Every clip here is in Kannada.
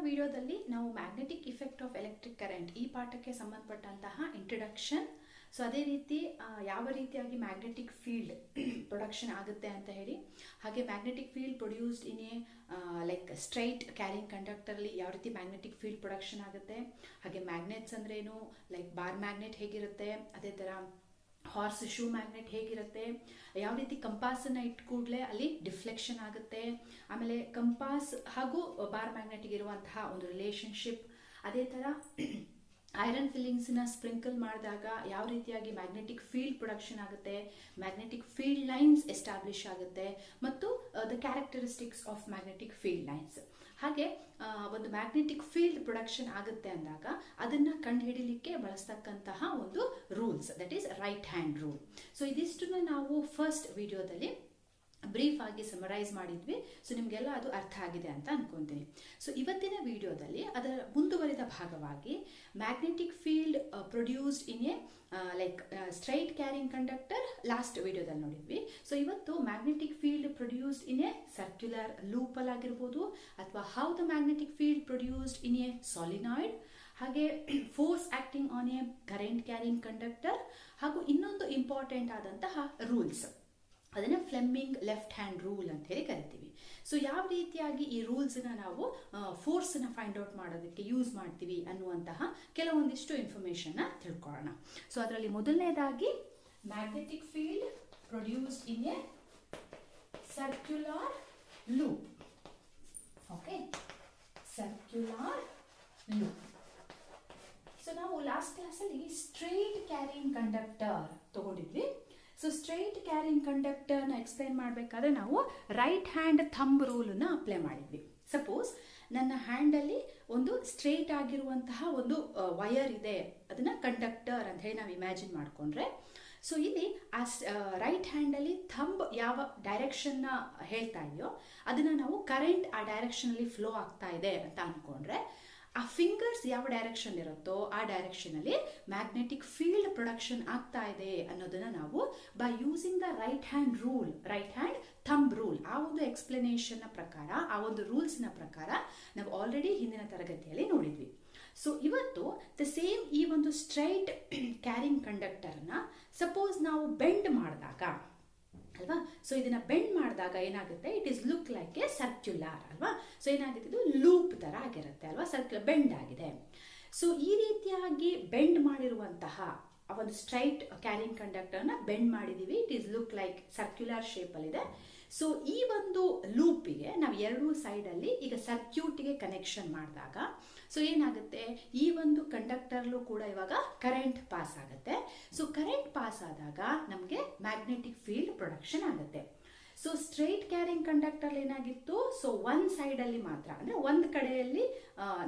ವಿಡಿಯೋದಲ್ಲಿ ನಾವು magnetic effect of electric current ಈ ಪಾಠಕ್ಕೆ ಸಂಬಂಧಪಟ್ಟಂತಹ ಇಂಟ್ರಡಕ್ಷನ್, ಸೊ ಅದೇ ರೀತಿ ಯಾವ ರೀತಿಯಾಗಿ ಮ್ಯಾಗ್ನೆಟಿಕ್ ಫೀಲ್ಡ್ ಪ್ರೊಡಕ್ಷನ್ ಆಗುತ್ತೆ ಅಂತ ಹೇಳಿ, ಹಾಗೆ magnetic field produced in a like straight carrying ಕಂಡಕ್ಟರ್ಲಿ ಯಾವ ರೀತಿ ಮ್ಯಾಗ್ನೆಟಿಕ್ ಫೀಲ್ಡ್ ಪ್ರೊಡಕ್ಷನ್ ಆಗುತ್ತೆ, ಹಾಗೆ ಮ್ಯಾಗ್ನೆಟ್ಸ್ ಅಂದ್ರೇನು, ಲೈಕ್ ಬಾರ್ ಮ್ಯಾಗ್ನೆಟ್ ಹೇಗಿರುತ್ತೆ, ಅದೇ ಥರ ಹಾರ್ಸ್ ಶೂ ಮ್ಯಾಗ್ನೆಟ್ ಹೇಗಿರುತ್ತೆ, ಯಾವ ರೀತಿ ಕಂಪಾಸನ್ನು ಇಟ್ಟ ಕೂಡಲೇ ಅಲ್ಲಿ ಡಿಫ್ಲೆಕ್ಷನ್ ಆಗುತ್ತೆ, ಆಮೇಲೆ ಕಂಪಾಸ್ ಹಾಗೂ ಬಾರ್ ಮ್ಯಾಗ್ನೆಟ್ಗೆ ಇರುವಂತಹ ಒಂದು ರಿಲೇಶನ್ಶಿಪ್, ಅದೇ ಥರ ಐರನ್ ಫಿಲ್ಲಿಂಗ್ಸ್ನ ಸ್ಪ್ರಿಂಕಲ್ ಮಾಡಿದಾಗ ಯಾವ ರೀತಿಯಾಗಿ ಮ್ಯಾಗ್ನೆಟಿಕ್ ಫೀಲ್ಡ್ ಪ್ರೊಡಕ್ಷನ್ ಆಗುತ್ತೆ, ಮ್ಯಾಗ್ನೆಟಿಕ್ ಫೀಲ್ಡ್ ಲೈನ್ಸ್ ಎಸ್ಟಾಬ್ಲಿಷ್ ಆಗುತ್ತೆ, ಮತ್ತು the characteristics of magnetic field lines. ಹಾಗೆ ಒಂದು ಮ್ಯಾಗ್ನೆಟಿಕ್ ಫೀಲ್ಡ್ ಪ್ರೊಡಕ್ಷನ್ ಆಗುತ್ತೆ ಅಂದಾಗ ಅದನ್ನು ಕಂಡುಹಿಡಿಯಲಿಕ್ಕೆ ಬಳಸ್ತಕ್ಕಂತಹ ಒಂದು rules, that is right hand rule. So ಇದಿಷ್ಟನ್ನು ನಾವು ಫಸ್ಟ್ ವಿಡಿಯೋದಲ್ಲಿ ಬ್ರೀಫ್ ಆಗಿ ಸಮರೈಸ್ ಮಾಡಿದ್ವಿ. ಸೊ ನಿಮಗೆಲ್ಲ ಅದು ಅರ್ಥ ಆಗಿದೆ ಅಂತ ಅನ್ಕೊಂತೀನಿ. ಸೊ ಇವತ್ತಿನ ವಿಡಿಯೋದಲ್ಲಿ ಅದರ ಮುಂದುವರಿದ ಭಾಗವಾಗಿ magnetic field produced in a like straight carrying conductor last ವಿಡಿಯೋದಲ್ಲಿ ನೋಡಿದ್ವಿ. ಸೊ ಇವತ್ತು magnetic field produced in a circular ಲೂಪಲ್ ಆಗಿರ್ಬೋದು, ಅಥವಾ how the magnetic field produced in a solenoid, ಹಾಗೆ force acting on a current carrying conductor, ಹಾಗೂ ಇನ್ನೊಂದು ಇಂಪಾರ್ಟೆಂಟ್ ಆದಂತಹ ರೂಲ್ಸ್, ಅದನ್ನು ಫ್ಲೆಮಿಂಗ್ ಲೆಫ್ಟ್ ಹ್ಯಾಂಡ್ ರೂಲ್ ಅಂತ ಹೇಳಿ ಕರಿತೀವಿ. ಸೊ ಯಾವ ರೀತಿಯಾಗಿ ಈ ರೂಲ್ಸ್ನ ನಾವು ಫೋರ್ಸ್ನ ಫೈಂಡ್ ಔಟ್ ಮಾಡೋದಕ್ಕೆ ಯೂಸ್ ಮಾಡ್ತೀವಿ ಅನ್ನುವಂತಹ ಕೆಲವೊಂದಿಷ್ಟು ಇನ್ಫಾರ್ಮೇಷನ್ನ ತಿಳ್ಕೊಳ್ಳೋಣ. ಸೊ ಅದರಲ್ಲಿ ಮೊದಲನೇದಾಗಿ magnetic field produced in a circular loop. Okay, circular loop. So ನಾವು ಲಾಸ್ಟ್ ಕ್ಲಾಸಲ್ಲಿ ಸ್ಟ್ರೈಟ್ ಕ್ಯಾರಿಂಗ್ ಕಂಡಕ್ಟರ್ ತಗೊಂಡಿದ್ವಿ. ಸೊ ಸ್ಟ್ರೈಟ್ ಕ್ಯಾರಿಂಗ್ ಕಂಡಕ್ಟರ್ನ ಎಕ್ಸ್ಪ್ಲೈನ್ ಮಾಡಬೇಕಾದ್ರೆ ನಾವು ರೈಟ್ ಹ್ಯಾಂಡ್ ಥಂಬ್ ರೂಲನ್ನ ಅಪ್ಲೈ ಮಾಡಿದ್ವಿ. ಸಪೋಸ್ ನನ್ನ ಹ್ಯಾಂಡಲ್ಲಿ ಒಂದು ಸ್ಟ್ರೈಟ್ ಆಗಿರುವಂತಹ ಒಂದು ವಯರ್ ಇದೆ, ಅದನ್ನ ಕಂಡಕ್ಟರ್ ಅಂತ ಹೇಳಿ ನಾವು ಇಮ್ಯಾಜಿನ್ ಮಾಡಿಕೊಂಡ್ರೆ, ಸೊ ಇಲ್ಲಿ ಆ ರೈಟ್ ಹ್ಯಾಂಡಲ್ಲಿ ಥಂಬ್ ಯಾವ ಡೈರೆಕ್ಷನ್ನ ಹೇಳ್ತಾ ಇದೆಯೋ ಅದನ್ನ ನಾವು ಕರೆಂಟ್ ಆ ಡೈರೆಕ್ಷನಲ್ಲಿ ಫ್ಲೋ ಆಗ್ತಾ ಇದೆ ಅಂತ ಅನ್ಕೊಂಡ್ರೆ, ಆ ಫಿಂಗರ್ಸ್ ಯಾವ ಡೈರೆಕ್ಷನ್ ಇರುತ್ತೋ ಆ ಡೈರೆಕ್ಷನ್ ಅಲ್ಲಿ ಮ್ಯಾಗ್ನೆಟಿಕ್ ಫೀಲ್ಡ್ ಪ್ರೊಡಕ್ಷನ್ ಆಗ್ತಾ ಇದೆ ಅನ್ನೋದನ್ನ ನಾವು by using the right hand rule, right hand thumb rule, ಆ ಒಂದು ಎಕ್ಸ್ಪ್ಲನೇಷನ್ ಪ್ರಕಾರ, ಆ ಒಂದು ರೂಲ್ಸ್ ನ ಪ್ರಕಾರ ನಾವು ಆಲ್ರೆಡಿ ಹಿಂದಿನ ತರಗತಿಯಲ್ಲಿ ನೋಡಿದ್ವಿ. ಸೊ ಇವತ್ತು ದ ಸೇಮ್ ಈ ಒಂದು ಸ್ಟ್ರೈಟ್ ಕ್ಯಾರಿಂಗ್ ಕಂಡಕ್ಟರ್ನ ಸಪೋಸ್ ನಾವು ಬೆಂಡ್ ಮಾಡಿದಾಗ ಅಲ್ವಾ, ಸೊ ಇದನ್ನ ಬೆಂಡ್ ಮಾಡಿದಾಗ ಏನಾಗುತ್ತೆ, it is look like A circular ಅಲ್ವಾ. ಸೊ ಏನಾಗುತ್ತೆ, ಇದು ಲೂಪ್ ತರ ಆಗಿರುತ್ತೆ ಅಲ್ವಾ, ಸರ್ಕ್ಯುಲರ್ ಬೆಂಡ್ ಆಗಿದೆ. ಸೊ ಈ ರೀತಿಯಾಗಿ ಬೆಂಡ್ ಮಾಡಿರುವಂತಹ ಒಂದು ಸ್ಟ್ರೈಟ್ ಕ್ಯಾರಿಂಗ್ ಕಂಡಕ್ಟರ್ನ ಬೆಂಡ್ ಮಾಡಿದೀವಿ, it is look like circular shape ಅಲ್ಲಿ ಇದೆ. ಸೊ ಈ ಒಂದು ಲೂಪಿಗೆ ನಾವು ಎರಡೂ ಸೈಡ್ ಅಲ್ಲಿ ಈಗ ಸರ್ಕ್ಯೂಟ್ಗೆ ಕನೆಕ್ಷನ್ ಮಾಡಿದಾಗ ಸೊ ಏನಾಗುತ್ತೆ, ಈ ಒಂದು ಕಂಡಕ್ಟರ್ಲು ಕೂಡ ಇವಾಗ ಕರೆಂಟ್ ಪಾಸ್ ಆಗುತ್ತೆ. ಸೊ ಕರೆಂಟ್ ಪಾಸ್ ಆದಾಗ ನಮಗೆ ಮ್ಯಾಗ್ನೆಟಿಕ್ ಫೀಲ್ಡ್ ಪ್ರೊಡಕ್ಷನ್ ಆಗುತ್ತೆ. ಸೊ ಸ್ಟ್ರೈಟ್ ಕ್ಯಾರಿಂಗ್ ಕಂಡಕ್ಟರ್ ಏನಾಗಿತ್ತು, ಸೊ ಒಂದ್ ಸೈಡ್ ಅಲ್ಲಿ ಮಾತ್ರ, ಅಂದ್ರೆ ಒಂದ್ ಕಡೆಯಲ್ಲಿ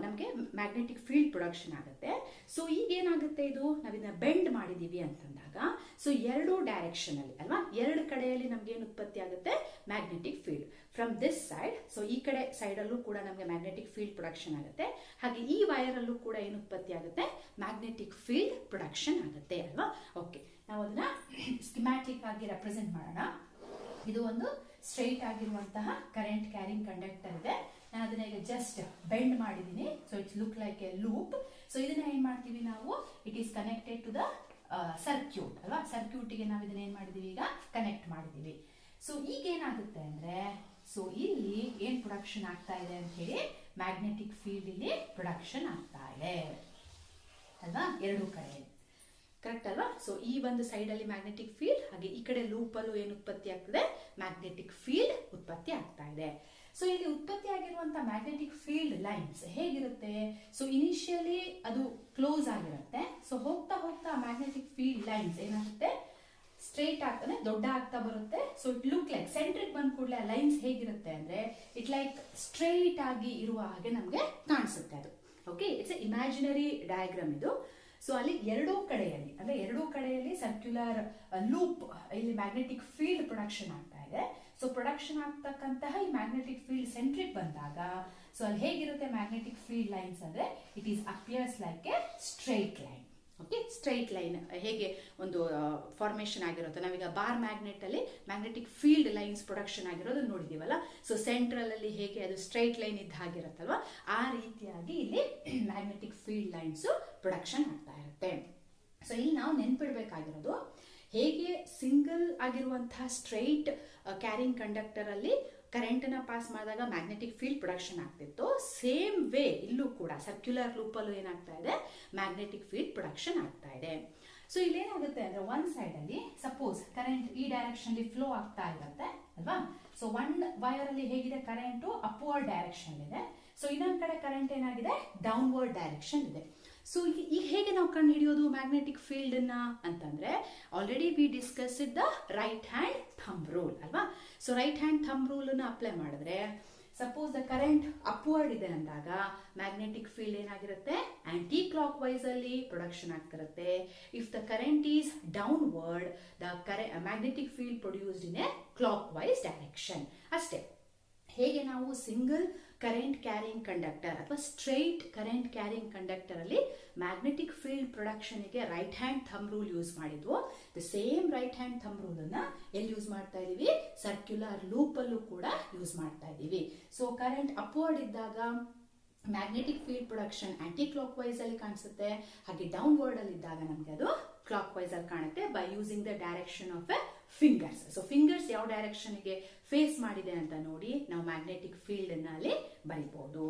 ನಮಗೆ ಮ್ಯಾಗ್ನೆಟಿಕ್ ಫೀಲ್ಡ್ ಪ್ರೊಡಕ್ಷನ್ ಆಗುತ್ತೆ. ಸೊ ಈಗ ಏನಾಗುತ್ತೆ, ಇದು ನಾವಿನ್ನ ಬೆಂಡ್ ಮಾಡಿದೀವಿ ಅಂತಂದಾಗ ಸೊ ಎರಡು ಡೈರೆಕ್ಷನ್ ಅಲ್ಲಿ ಅಲ್ವಾ, ಎರಡು ಕಡೆಯಲ್ಲಿ ನಮ್ಗೆ ಏನು ಉತ್ಪತ್ತಿ ಆಗುತ್ತೆ, magnetic field from this side. So ಈ ಕಡೆ ಸೈಡ್ ಅಲ್ಲೂ ಕೂಡ ನಮಗೆ ಮ್ಯಾಗ್ನೆಟಿಕ್ ಫೀಲ್ಡ್ ಪ್ರೊಡಕ್ಷನ್ ಆಗುತ್ತೆ, ಹಾಗೆ ಈ ವೈರ್ ಅಲ್ಲೂ ಕೂಡ ಏನು ಉತ್ಪತ್ತಿ ಆಗುತ್ತೆ, ಮ್ಯಾಗ್ನೆಟಿಕ್ ಫೀಲ್ಡ್ ಪ್ರೊಡಕ್ಷನ್ ಆಗುತ್ತೆ ಅಲ್ವಾ. ಓಕೆ, ನಾವು ಅದನ್ನ ಸ್ಕಿಮ್ಯಾಟಿಕ್ ಆಗಿ ರೆಪ್ರೆಸೆಂಟ್ ಮಾಡೋಣ. ಇದು ಒಂದು ಸ್ಟ್ರೈಟ್ ಆಗಿರುವಂತಹ ಕರೆಂಟ್ ಕ್ಯಾರಿಂಗ್ ಕಂಡಕ್ಟರ್ ಇದೆ. ನಾನು ಅದನ್ನ ಈಗ ಜಸ್ಟ್ ಬೆಂಡ್ ಮಾಡಿದ್ದೀನಿ. So it's look like a loop. So ಇದನ್ನ ಏನ್ ಮಾಡ್ತೀವಿ ನಾವು, it is connected to the circuit ಅಲ್ವಾ. ಸರ್ಕ್ಯೂಟ್ಗೆ ನಾವು ಇದನ್ನ ಏನ್ ಮಾಡಿದೀವಿ, ಈಗ ಕನೆಕ್ಟ್ ಮಾಡಿದೀವಿ. ಸೊ ಈಗ ಏನಾಗುತ್ತೆ ಅಂದ್ರೆ, ಸೊ ಇಲ್ಲಿ ಏನ್ ಪ್ರೊಡಕ್ಷನ್ ಆಗ್ತಾ ಇದೆ ಅಂತ ಹೇಳಿ, ಮ್ಯಾಗ್ನೆಟಿಕ್ ಫೀಲ್ಡ್ ಇಲ್ಲಿ ಪ್ರೊಡಕ್ಷನ್ ಆಗ್ತಾ ಇದೆ ಅಲ್ವಾ, ಎರಡೂ ಕಡೆ. ಕರೆಕ್ಟ್ ಅಲ್ವಾ. ಸೊ ಈ ಒಂದು ಸೈಡ್ ಅಲ್ಲಿ ಮ್ಯಾಗ್ನೆಟಿಕ್ ಫೀಲ್ಡ್, ಹಾಗೆ ಈ ಕಡೆ ಲೂಪ್ ಅಲ್ಲೂ ಏನು ಉತ್ಪತ್ತಿ ಆಗ್ತದೆ, ಮ್ಯಾಗ್ನೆಟಿಕ್ ಫೀಲ್ಡ್ ಉತ್ಪತ್ತಿ ಆಗ್ತಾ ಇದೆ. ಸೊ ಇಲ್ಲಿ ಉತ್ಪತ್ತಿ ಆಗಿರುವಂತಹ ಮ್ಯಾಗ್ನೆಟಿಕ್ ಫೀಲ್ಡ್ ಲೈನ್ಸ್ ಹೇಗಿರುತ್ತೆ, ಸೊ ಇನಿಷಿಯಲಿ ಅದು ಕ್ಲೋಸ್ ಆಗಿರುತ್ತೆ. ಸೊ ಹೋಗ್ತಾ ಹೋಗ್ತಾ ಮ್ಯಾಗ್ನೆಟಿಕ್ ಫೀಲ್ಡ್ ಲೈನ್ಸ್ ಏನಾಗುತ್ತೆ, ಸ್ಟ್ರೈಟ್ ಆಗ್ತಾನೆ ದೊಡ್ಡ ಆಗ್ತಾ ಬರುತ್ತೆ. So it look like centric ಬಂದ ಕೂಡಲೇ ಆ ಲೈನ್ಸ್ ಹೇಗಿರುತ್ತೆ ಅಂದ್ರೆ, ಇಟ್ ಲೈಕ್ ಸ್ಟ್ರೈಟ್ ಆಗಿ ಇರುವ ಹಾಗೆ ನಮ್ಗೆ ಕಾಣಿಸುತ್ತೆ ಅದು. Okay, it's A imaginary diagram ಇದು. ಸೊ ಅಲ್ಲಿ ಎರಡೂ ಕಡೆಯಲ್ಲಿ, ಅಂದ್ರೆ ಎರಡೂ ಕಡೆಯಲ್ಲಿ ಸರ್ಕ್ಯುಲರ್ ಲೂಪ್, ಇಲ್ಲಿ ಮ್ಯಾಗ್ನೆಟಿಕ್ ಫೀಲ್ಡ್ ಪ್ರೊಡಕ್ಷನ್ ಆಗ್ತಾ ಇದೆ. ಸೊ ಪ್ರೊಡಕ್ಷನ್ ಆಗ್ತಕ್ಕಂತಹ ಈ ಮ್ಯಾಗ್ನೆಟಿಕ್ ಫೀಲ್ಡ್ ಸೆಂಟ್ರಿಕ್ ಬಂದಾಗ ಸೊ ಅಲ್ಲಿ ಹೇಗಿರುತ್ತೆ ಮ್ಯಾಗ್ನೆಟಿಕ್ ಫೀಲ್ಡ್ ಲೈನ್ಸ್ ಅಂದ್ರೆ, it is appears like A straight line. Okay, straight line ಹೇಗೆ ಒಂದು ಫಾರ್ಮೇಷನ್ ಆಗಿರುತ್ತೆ, ನಾವೀಗ ಬಾರ್ ಮ್ಯಾಗ್ನೆಟ್ ಅಲ್ಲಿ ಮ್ಯಾಗ್ನೆಟಿಕ್ ಫೀಲ್ಡ್ ಲೈನ್ಸ್ ಪ್ರೊಡಕ್ಷನ್ ಆಗಿರೋದು ನೋಡಿದೀವಲ್ಲ. ಸೊ ಸೆಂಟ್ರಲ್ ಅಲ್ಲಿ ಹೇಗೆ ಅದು ಸ್ಟ್ರೈಟ್ ಲೈನ್ ಇದ್ದ ಹಾಗಿರುತ್ತಲ್ವಾ, ಆ ರೀತಿಯಾಗಿ ಇಲ್ಲಿ ಮ್ಯಾಗ್ನೆಟಿಕ್ ಫೀಲ್ಡ್ ಲೈನ್ಸ್ ಪ್ರೊಡಕ್ಷನ್ ಆಗ್ತಾ ಇರುತ್ತೆ. ಸೊ ಇಲ್ಲಿ ನಾವು ನೆನ್ಪಿಡ್ಬೇಕಾಗಿರೋದು, ಹೇಗೆ ಸಿಂಗಲ್ ಆಗಿರುವಂತಹ ಸ್ಟ್ರೈಟ್ ಕ್ಯಾರಿಂಗ್ ಕಂಡಕ್ಟರ್ ಅಲ್ಲಿ ಕರೆಂಟ್ ನ ಪಾಸ್ ಮಾಡಿದಾಗ ಮ್ಯಾಗ್ನೆಟಿಕ್ ಫೀಲ್ಡ್ ಪ್ರೊಡಕ್ಷನ್ ಆಗ್ತಿತ್ತು, ಸೇಮ್ ವೇ ಇಲ್ಲೂ ಕೂಡ ಸರ್ಕ್ಯುಲರ್ ಲೂಪ್ ಅಲ್ಲೂ ಏನಾಗ್ತಾ ಇದೆ, ಮ್ಯಾಗ್ನೆಟಿಕ್ ಫೀಲ್ಡ್ ಪ್ರೊಡಕ್ಷನ್ ಆಗ್ತಾ ಇದೆ. ಸೊ ಇಲ್ಲೇನಾಗುತ್ತೆ ಅಂದ್ರೆ, ಒನ್ ಸೈಡ್ ಅಲ್ಲಿ ಸಪೋಸ್ ಕರೆಂಟ್ ಈ ಡೈರೆಕ್ಷನ್ ಅಲ್ಲಿ ಫ್ಲೋ ಆಗ್ತಾ ಇರುತ್ತೆ ಅಲ್ವಾ. ಸೊ ಒನ್ ವೈರ್ ಅಲ್ಲಿ ಹೇಗಿದೆ, ಕರೆಂಟ್ ಅಪ್ವರ್ಡ್ ಡೈರೆಕ್ಷನ್ ಇದೆ. ಸೊ ಇನ್ನೊಂದ್ ಕಡೆ ಕರೆಂಟ್ ಏನಾಗಿದೆ, ಡೌನ್ವರ್ಡ್ ಡೈರೆಕ್ಷನ್ ಇದೆ. ಸೊ ಈಗ ಹೇಗೆ ನಾವು ಕಂಡು ಹಿಡಿಯೋದು ಮ್ಯಾಗ್ನೆಟಿಕ್ ಫೀಲ್ಡ್ ಅನ್ನ ಅಂತಂದ್ರೆ, already we discussed the right hand thumb rule ಅಲ್ವಾ. So right hand thumb rule ಅನ್ನ ಅಪ್ಲೈ ಮಾಡಿದ್ರೆ, ಸಪೋಸ್ ದ ಕರೆಂಟ್ ಅಪ್ವರ್ಡ್ ಇದೆ ಅಂದಾಗ ಮ್ಯಾಗ್ನೆಟಿಕ್ ಫೀಲ್ಡ್ ಏನಾಗಿರುತ್ತೆ, ಆಂಟಿ ಕ್ಲಾಕ್ ವೈಸ್ ಅಲ್ಲಿ ಪ್ರೊಡಕ್ಷನ್ ಆಗ್ತಿರುತ್ತೆ. If the current is downward, the magnetic field produced in a clockwise direction. ಅಷ್ಟೇ. ಹೇಗೆ ನಾವು ಸಿಂಗಲ್ ಕರೆಂಟ್ ಕ್ಯಾರಿಂಗ್ ಕಂಡಕ್ಟರ್ ಅಥವಾ ಸ್ಟ್ರೈಟ್ ಕರೆಂಟ್ ಕ್ಯಾರಿಂಗ್ ಕಂಡಕ್ಟರ್ ಅಲ್ಲಿ ಮ್ಯಾಗ್ನೆಟಿಕ್ ಫೀಲ್ಡ್ ಪ್ರೊಡಕ್ಷನ್ ಗೆ right hand thumb rule use ಮಾಡಿದ್ವು, the same right hand thumb rule ಅನ್ನ ಎಲ್ಲಿ ಯೂಸ್ ಮಾಡ್ತಾ ಇದೀವಿ, ಸರ್ಕ್ಯುಲರ್ ಲೂಪ್ ಅಲ್ಲೂ ಕೂಡ ಯೂಸ್ ಮಾಡ್ತಾ ಇದೀವಿ. ಸೊ ಕರೆಂಟ್ ಅಪ್ವರ್ಡ್ ಇದ್ದಾಗ magnetic field production anticlockwise ಅಲ್ಲಿ ಕಾಣಿಸುತ್ತೆ, ಹಾಗೆ ಡೌನ್ವರ್ಡ್ ಅಲ್ಲಿ ಇದ್ದಾಗ ನಮ್ಗೆ ಅದು ಕ್ಲಾಕ್ ವೈಸ್ ಅಲ್ಲಿ ಕಾಣುತ್ತೆ by using the direction of A fingers. So fingers ಯಾವ ಡೈರೆಕ್ಷನ್ ಗೆ ಫೇಸ್ ಮಾಡಿದೆ ಅಂತ ನೋಡಿ ನಾವು ಮ್ಯಾಗ್ನೆಟಿಕ್ ಫೀಲ್ಡ್ ಅನ್ನ ಅಲ್ಲಿ ಬರೀಬಹುದು.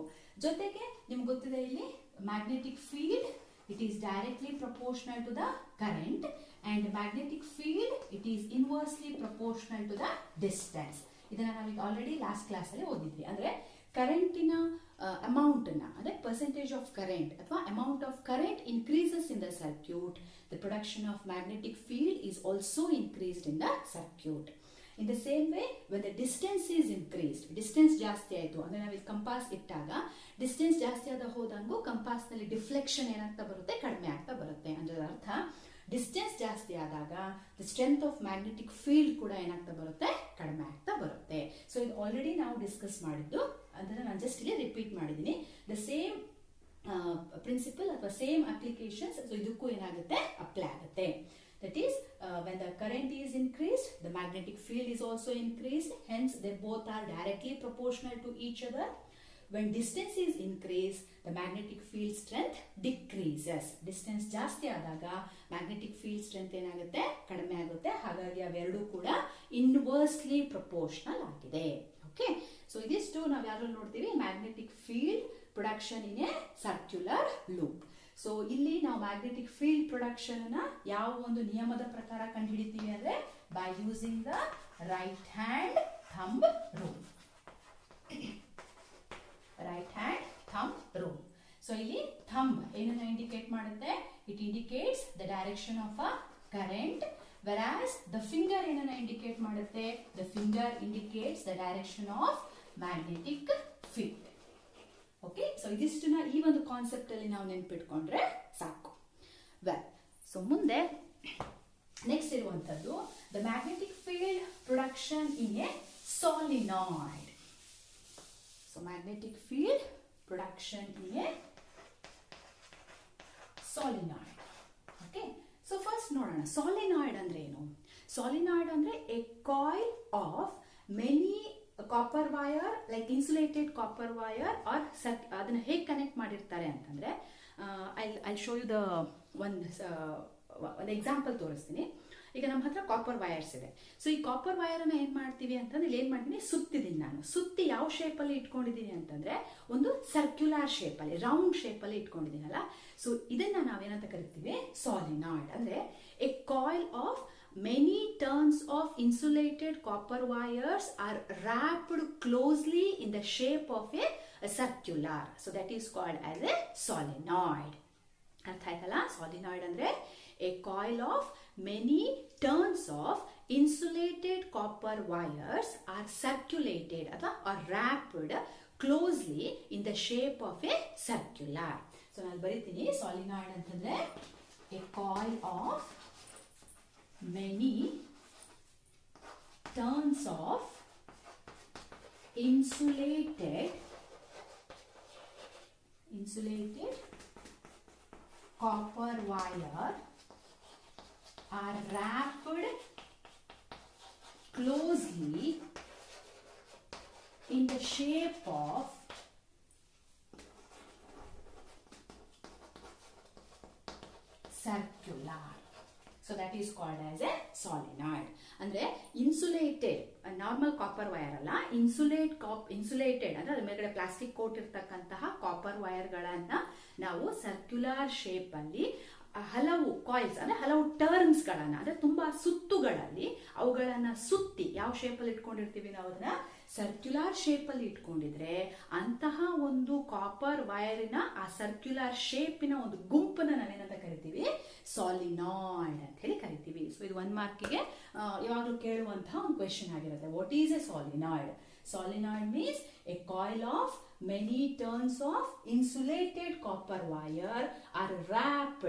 ಜೊತೆಗೆ ನಿಮ್ಗೆ ಗೊತ್ತಿದೆ, ಇಲ್ಲಿ magnetic field it is directly proportional to the current, and magnetic field it is inversely proportional to the distance. ಇದನ್ನ ನಾವೀಗ ಆಲ್ರೆಡಿ ಲಾಸ್ಟ್ ಕ್ಲಾಸ್ ಅಲ್ಲಿ ಓದಿದ್ವಿ. ಅಂದ್ರೆ ಕರೆಂಟಿನ ಅಮೌಂಟ್ ಅನ್ನ, ಅಂದ್ರೆ ಪರ್ಸೆಂಟೇಜ್ ಆಫ್ ಕರೆಂಟ್ ಅಥವಾ amount of current increases in the circuit, the production of magnetic field is also increased in the circuit. In the same way, when the distance is increased, distance ಜಾಸ್ತಿ ಆಯಿತು ಅಂದ್ರೆ ನಾವಿಲ್ಲಿ ಕಂಪಾಸ್ ಇಟ್ಟಾಗ ಡಿಸ್ಟೆನ್ಸ್ ಜಾಸ್ತಿ ಆದ ಹೋದಂಗೂ ಕಂಪಾಸ್ ನಲ್ಲಿ ಡಿಫ್ಲೆಕ್ಷನ್ ಏನಾಗ್ತಾ ಬರುತ್ತೆ, ಕಡಿಮೆ ಆಗ್ತಾ ಬರುತ್ತೆ. ಅಂದ್ರೆ ಅರ್ಥ, ಡಿಸ್ಟೆನ್ಸ್ ಜಾಸ್ತಿ ಆದಾಗ the strength of magnetic field ಕೂಡ ಏನಾಗ್ತಾ ಬರುತ್ತೆ, ಕಡಿಮೆ ಆಗ್ತಾ ಬರುತ್ತೆ. ಸೊ ಇದು ಆಲ್ರೆಡಿ ನಾವು ಡಿಸ್ಕಸ್ ಮಾಡಿದ್ದು, ಅದನ್ನ ನಾನು ಜಸ್ಟ್ ಇಲ್ಲಿ ರಿಪೀಟ್ ಮಾಡಿದ್ದೀನಿ. ದ ಸೇಮ್ ಪ್ರಿನ್ಸಿಪಲ್ ಅಥವಾ ಸೇಮ್ ಅಪ್ಲಿಕೇಶನ್ಸ್ ಸೊ ಇದಕ್ಕೂ ಏನಾಗುತ್ತೆ, ಅಪ್ಲೈ ಆಗುತ್ತೆ. That is, when the current is increased, the magnetic field is also increased. Hence, they both are directly proportional to each other. When distance is increased, the magnetic field strength decreases. Distance ಜಾಸ್ತಿ ಆದಾಗ magnetic field strength ಏನಾಗುತ್ತೆ, ಕಡಿಮೆ ಆಗುತ್ತೆ. ಹಾಗಾಗಿ ಅವೆರಡೂ ಕೂಡ inversely proportional ಆಗಿದೆ. ಓಕೆ, ಸೊ ಇದಿಷ್ಟು ನಾವು ಯಾವ್ದ್ರಲ್ಲಿ ನೋಡ್ತೀವಿ, magnetic field production in a circular loop. So ಇಲ್ಲಿ ನಾವು ಮ್ಯಾಗ್ನೆಟಿಕ್ ಫೀಲ್ಡ್ ಪ್ರೊಡಕ್ಷನ್ ಅನ್ನ ಯಾವ ಒಂದು ನಿಯಮದ ಪ್ರಕಾರ ಕಂಡುಹಿಡಿತೀವಿ ಅಂದ್ರೆ, by using the right hand thumb rule. Right hand thumb rule. So ಇಲ್ಲಿ ಥಂಬ್ ಏನನ್ನ ಇಂಡಿಕೇಟ್ ಮಾಡುತ್ತೆ, it indicates the direction of a current, whereas the finger ಏನನ್ನ ಇಂಡಿಕೇಟ್ ಮಾಡುತ್ತೆ, the finger indicates the direction of magnetic field. Okay, so ಇದಿಷ್ಟನ್ನ ಈ ಒಂದು ಕಾನ್ಸೆಪ್ಟ್ ಅಲ್ಲಿ ನಾವು ನೆನ್ಪಿಟ್ಕೊಂಡ್ರೆ ಸಾಕು. ವೆಲ್, ಸೊ ಮುಂದೆ ನೆಕ್ಸ್ಟ್ ಇರುವಂತದ್ದು the magnetic field production in a solenoid. So magnetic field production in a ಸಾಲಿನಾಯ್ಡ್. Okay, so first ನೋಡೋಣ ಸಾಲಿನಾಯ್ಡ್ ಅಂದ್ರೆ ಏನು. ಸಾಲಿನಾಯ್ಡ್ ಅಂದ್ರೆ a coil of many copper wire, like insulated copper wire are ಅದನ್ನ ಹೇಗೆ ಕನೆಕ್ಟ್ ಮಾಡಿರ್ತಾರೆ ಅಂತಂದ್ರೆ, ಐ ಶೋ ಯು ದ ಒಂದು ಎಕ್ಸಾಂಪಲ್ ತೋರಿಸ್ತೀನಿ. ಈಗ ನಮ್ಮ ಹತ್ರ ಕಾಪರ್ ವೈರ್ಸ್ ಇದೆ. ಸೊ ಈ ಕಾಪರ್ ವೈರ್ ಅನ್ನ ಏನ್ ಮಾಡ್ತೀವಿ ಅಂತಂದ್ರೆ, ಇಲ್ಲಿ ಏನ್ ಮಾಡ್ತೀನಿ, ಸುತ್ತಿದ್ದೀನಿ ನಾನು. ಸುತ್ತಿ ಯಾವ ಶೇಪ್ ಅಲ್ಲಿ ಇಟ್ಕೊಂಡಿದ್ದೀನಿ ಅಂತಂದ್ರೆ, ಒಂದು ಸರ್ಕ್ಯುಲರ್ ಶೇಪ್ ಅಲ್ಲಿ, ರೌಂಡ್ ಶೇಪ್ ಅಲ್ಲಿ ಇಟ್ಕೊಂಡಿದ್ದೀನಲ್ಲ. ಸೊ ಇದನ್ನ ನಾವೇನಂತ ಕರಿತೀವಿ, ಸಾಲಿನಾಯ್ಡ್. ಅಂದ್ರೆ a coil of many turns of insulated copper wires are wrapped closely in the shape of a circular. So that is called as a solenoid. ಅರ್ಥ ಆಯ್ತಲ್ಲ, ಸಾಲಿನಾಯ್ಡ್ ಅಂದ್ರೆ a coil of many turns of insulated copper wires are circulated ಅಥವಾ are wrapped closely in the shape of a circular. So ನಾನು ಬರೀತೀನಿ, ಸಾಲಿನಾಯ್ಡ್ ಅಂತಂದ್ರೆ a coil of many turns of insulated copper wire are wrapped closely in the shape of circular. So that is called as a solenoid. ಅಂದ್ರೆ ಇನ್ಸುಲೇಟೆಡ್, ನಾರ್ಮಲ್ ಕಾಪರ್ ವೈರ್ ಅಲ್ಲ, ಇನ್ಸುಲೇಟೆಡ್ ಅಂದ್ರೆ ಅದ್ರ ಮೇಲ್ಗಡೆ ಪ್ಲಾಸ್ಟಿಕ್ ಕೋಟ್ ಇರ್ತಕ್ಕಂತಹ ಕಾಪರ್ ವೈರ್ಗಳನ್ನ ನಾವು ಸರ್ಕ್ಯುಲರ್ ಶೇಪ್ ಅಲ್ಲಿ ಹಲವು ಕಾಯಿಲ್ಸ್ ಅಂದ್ರೆ ಹಲವು ಟರ್ನ್ಸ್ ಗಳನ್ನ ಅಂದ್ರೆ ತುಂಬಾ ಸುತ್ತುಗಳಲ್ಲಿ ಅವುಗಳನ್ನ ಸುತ್ತಿ ಯಾವ ಶೇಪ್ ಅಲ್ಲಿ ಇಟ್ಕೊಂಡಿರ್ತೀವಿ ನಾವು ಅದನ್ನ ಸರ್ಕ್ಯುಲರ್ ಶೇಪ್ ಅಲ್ಲಿ ಇಟ್ಕೊಂಡಿದ್ರೆ ಅಂತಹ ಒಂದು ಕಾಪರ್ ವೈರಿನ ಆ ಸರ್ಕ್ಯುಲರ್ ಶೇಪಿನ ಒಂದು ಗುಂಪನ್ನ ನಾವೇನಂತ ಕರಿತೀವಿ, ಸಾಲಿನಾಯ್ಡ್ ಅಂತ ಹೇಳಿ ಕರಿತೀವಿ. ಸೊ ಇದು 1 ಮಾರ್ಕಿಗೆ ಯಾವಾಗಲೂ ಕೇಳುವಂತಹ ಒಂದು ಕ್ವೆಶನ್ ಆಗಿರುತ್ತೆ. What is a solenoid? Solenoid means a coil of many turns of insulated copper wire are wrapped